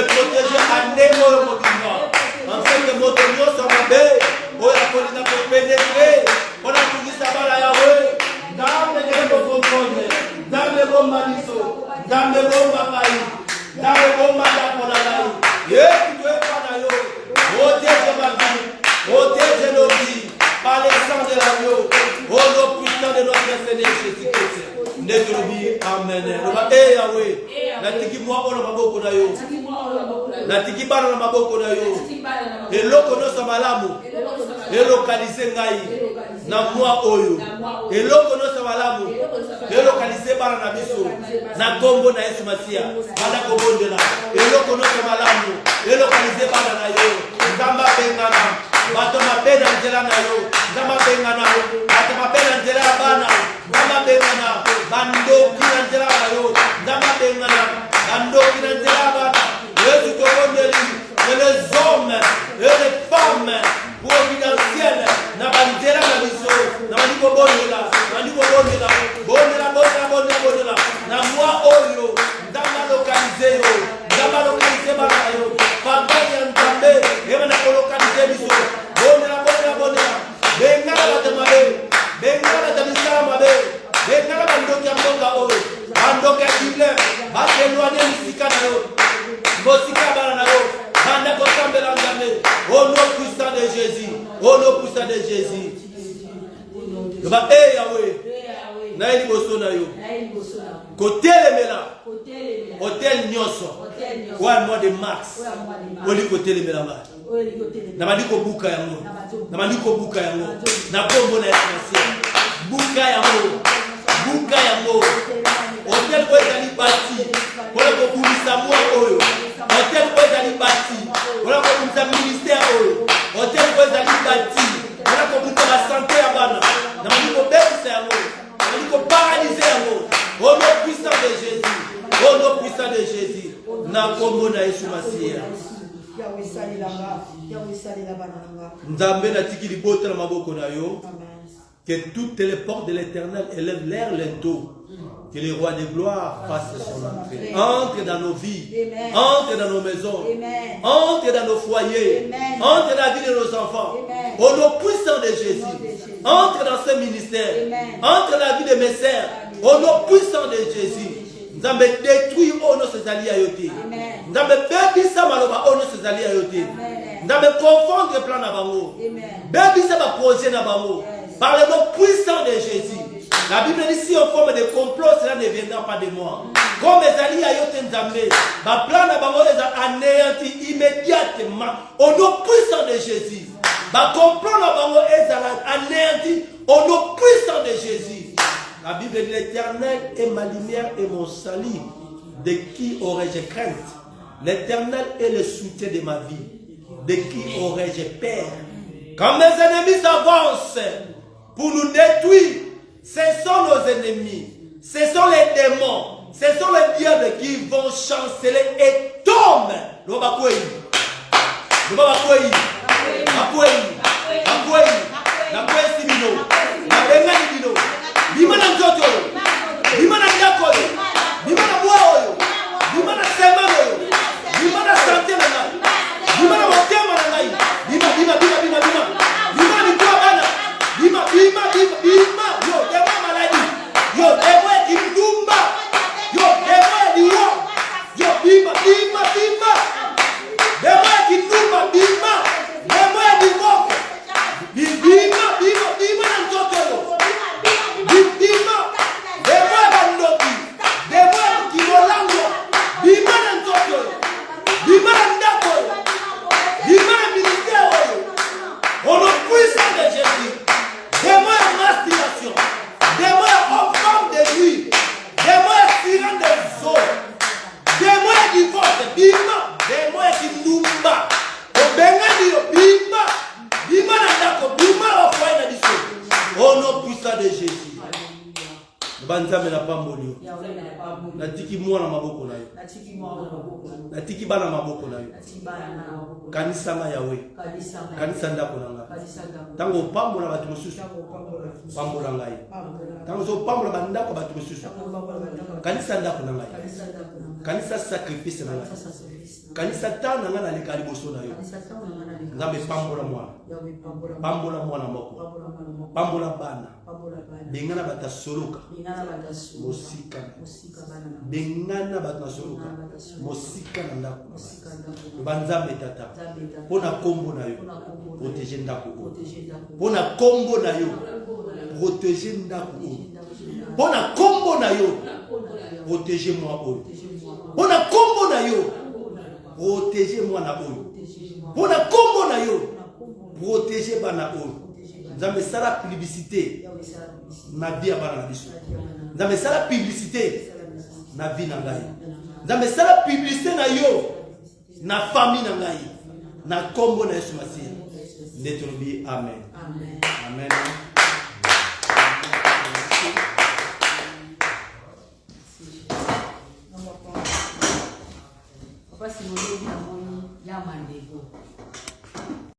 protéger Andemo Mobimba. En fait, que notre union soit ma belle. Nzambe bomba ngai. Nzambe bomba ndako na ngai. Yesu toyepa na yo. Protège ma vie. Protège nos vies. Par le sang de l'agneau. Au nom puissant de notre Seigneur Jésus-Christ. Amen. Yahweh. Natiki moi on maboko na yo. Natiki bana na maboko na yo. Eloko no samalamu. Elokalize ngai na moi oyo. Eloko no samalamu. Elokalize bana na biso. Na kombo na Yesu Masia. Bana kobondela. Eloko no samalamu. Elokalize bana na yo. Nzamba bengana. Bato mapena nzela na yo. Nzamba bengana. Bato mapena nzela bana. Nzamba bengana. Bando kina nzela na yo. Nzamba bengana. Bando kina nzela bana. Yesu tobondeli. Et les hommes et les femmes providentielles na bandela na biso. Na bandiko bondela. Bandiko bondela. Bondela. Na moi oyo. Nzamba lokalize yo. Nzamba lokalize bana yo. Papa ya Nzambe. Ema na kolokalize biso. Bondela. Bengala batamabe. Bengala batamisala mabe. Bengala bandoki ya mboka oyo. Bandoki ya Bible. Bateloanye misika na yo. Mosika bana na yo. Banda kosambela Nzambe. Au nom puissant de Jésus. Au nom puissant de Jésus. Yoba Yahweh. Na eli boso na yo. Kotelemela. Hotel Nyoso. Kwa mois de mars. Oli kotelemela ba. Na bandiko buka yango. Na bandiko buka yango. Na bombo na Yesu. Buka yango. Buka yango. Hotel ko ezali bati. Wala ko bumisa mwa oyo. Hotel ko ezali bati. Wala ko bumisa ministère oyo. Hotel ko ezali bati. Wala ko bumisa la santé ya bana. Na bandiko bebisa yango. Na bandiko paralyser yango. Au nom puissant de Jésus. Au nom puissant de Jésus. Na kombo na Yesu Masia. Nzambe na tiki libota na maboko na yo. Que toutes les portes de l'Éternel élèvent l'air lento. Que le roi de gloire fasse son entrée. Entre dans nos vies. Amen. Entre dans nos maisons. Amen. Entre dans nos foyers. Amen. Entre dans la vie de nos enfants. Amen. Au nom puissant de Jésus. Entre dans ce ministère. Amen. Entre dans la vie de mes sœurs. Au nom puissant de Jésus. Nous avons détruit au nom de ses alliés à yoté. Nous avons bébi ça maloba au nom de ses alliés à yoté. Nous avons confondre le plan na bango. Bébi ça va projet na bango. Par le nom puissant de Jésus. La Bible dit si on forme de complot, cela ne viendra pas de moi. Comme les alliés à yoté Nzambe, ma plan na bango les a anéantis immédiatement au nom puissant de Jésus. Ma complot na bango les a anéantis au nom puissant de Jésus. La Bible dit l'Éternel est ma lumière et mon salut. De qui aurais-je crainte? L'Éternel est le soutien de ma vie. De qui aurais-je peur? Quand mes ennemis s'avancent pour nous détruire, ce sont nos ennemis. Ce sont les démons. Ce sont les diables qui vont chanceler et tombent. Bimana njoto yo, bimana ndako yo, bimana mwa yo, bimana sema yo, bimana santé na ngai, bimana motema na ngai, bima ni kwa bana, bima yo, demo maladi, yo demo kindumba, yo demo diwo, yo bima, demo kindumba, demo diwo, bima na njoto yo. Natiki mwana maboko na yo. Natiki bana maboko na yo. Kanisa ma Yahweh. Kanisa ndako na ngai. Tango pambola batu mosusu. Pambola ngai. Tango so pambola bandako batu mosusu. Kanisa ndako na ngai. Kanisa sacrifice na ngai. kanisa ta na nga na leka liboso na yo nzambe pambola mwana pambola mwana moko pambola bana bengana bata soloka mosika bengana bata soloka mosika na ndako banzambe tata pona kombo na yo protéger ndako pona kombo na yo protéger ndako pona kombo na yo protéger moi oyo pona kombo na yo protéger mwana oyo pona kombo na yo protéger bana oyo nzambe sala publicité na vie ya bana na biso nzambe sala publicité na vie na ngai nzambe sala publicité na yo na famille na ngai na kombo na Yesu Masiya nde tolobi amen amen. Papa, si vous voulez, il y a un mandego.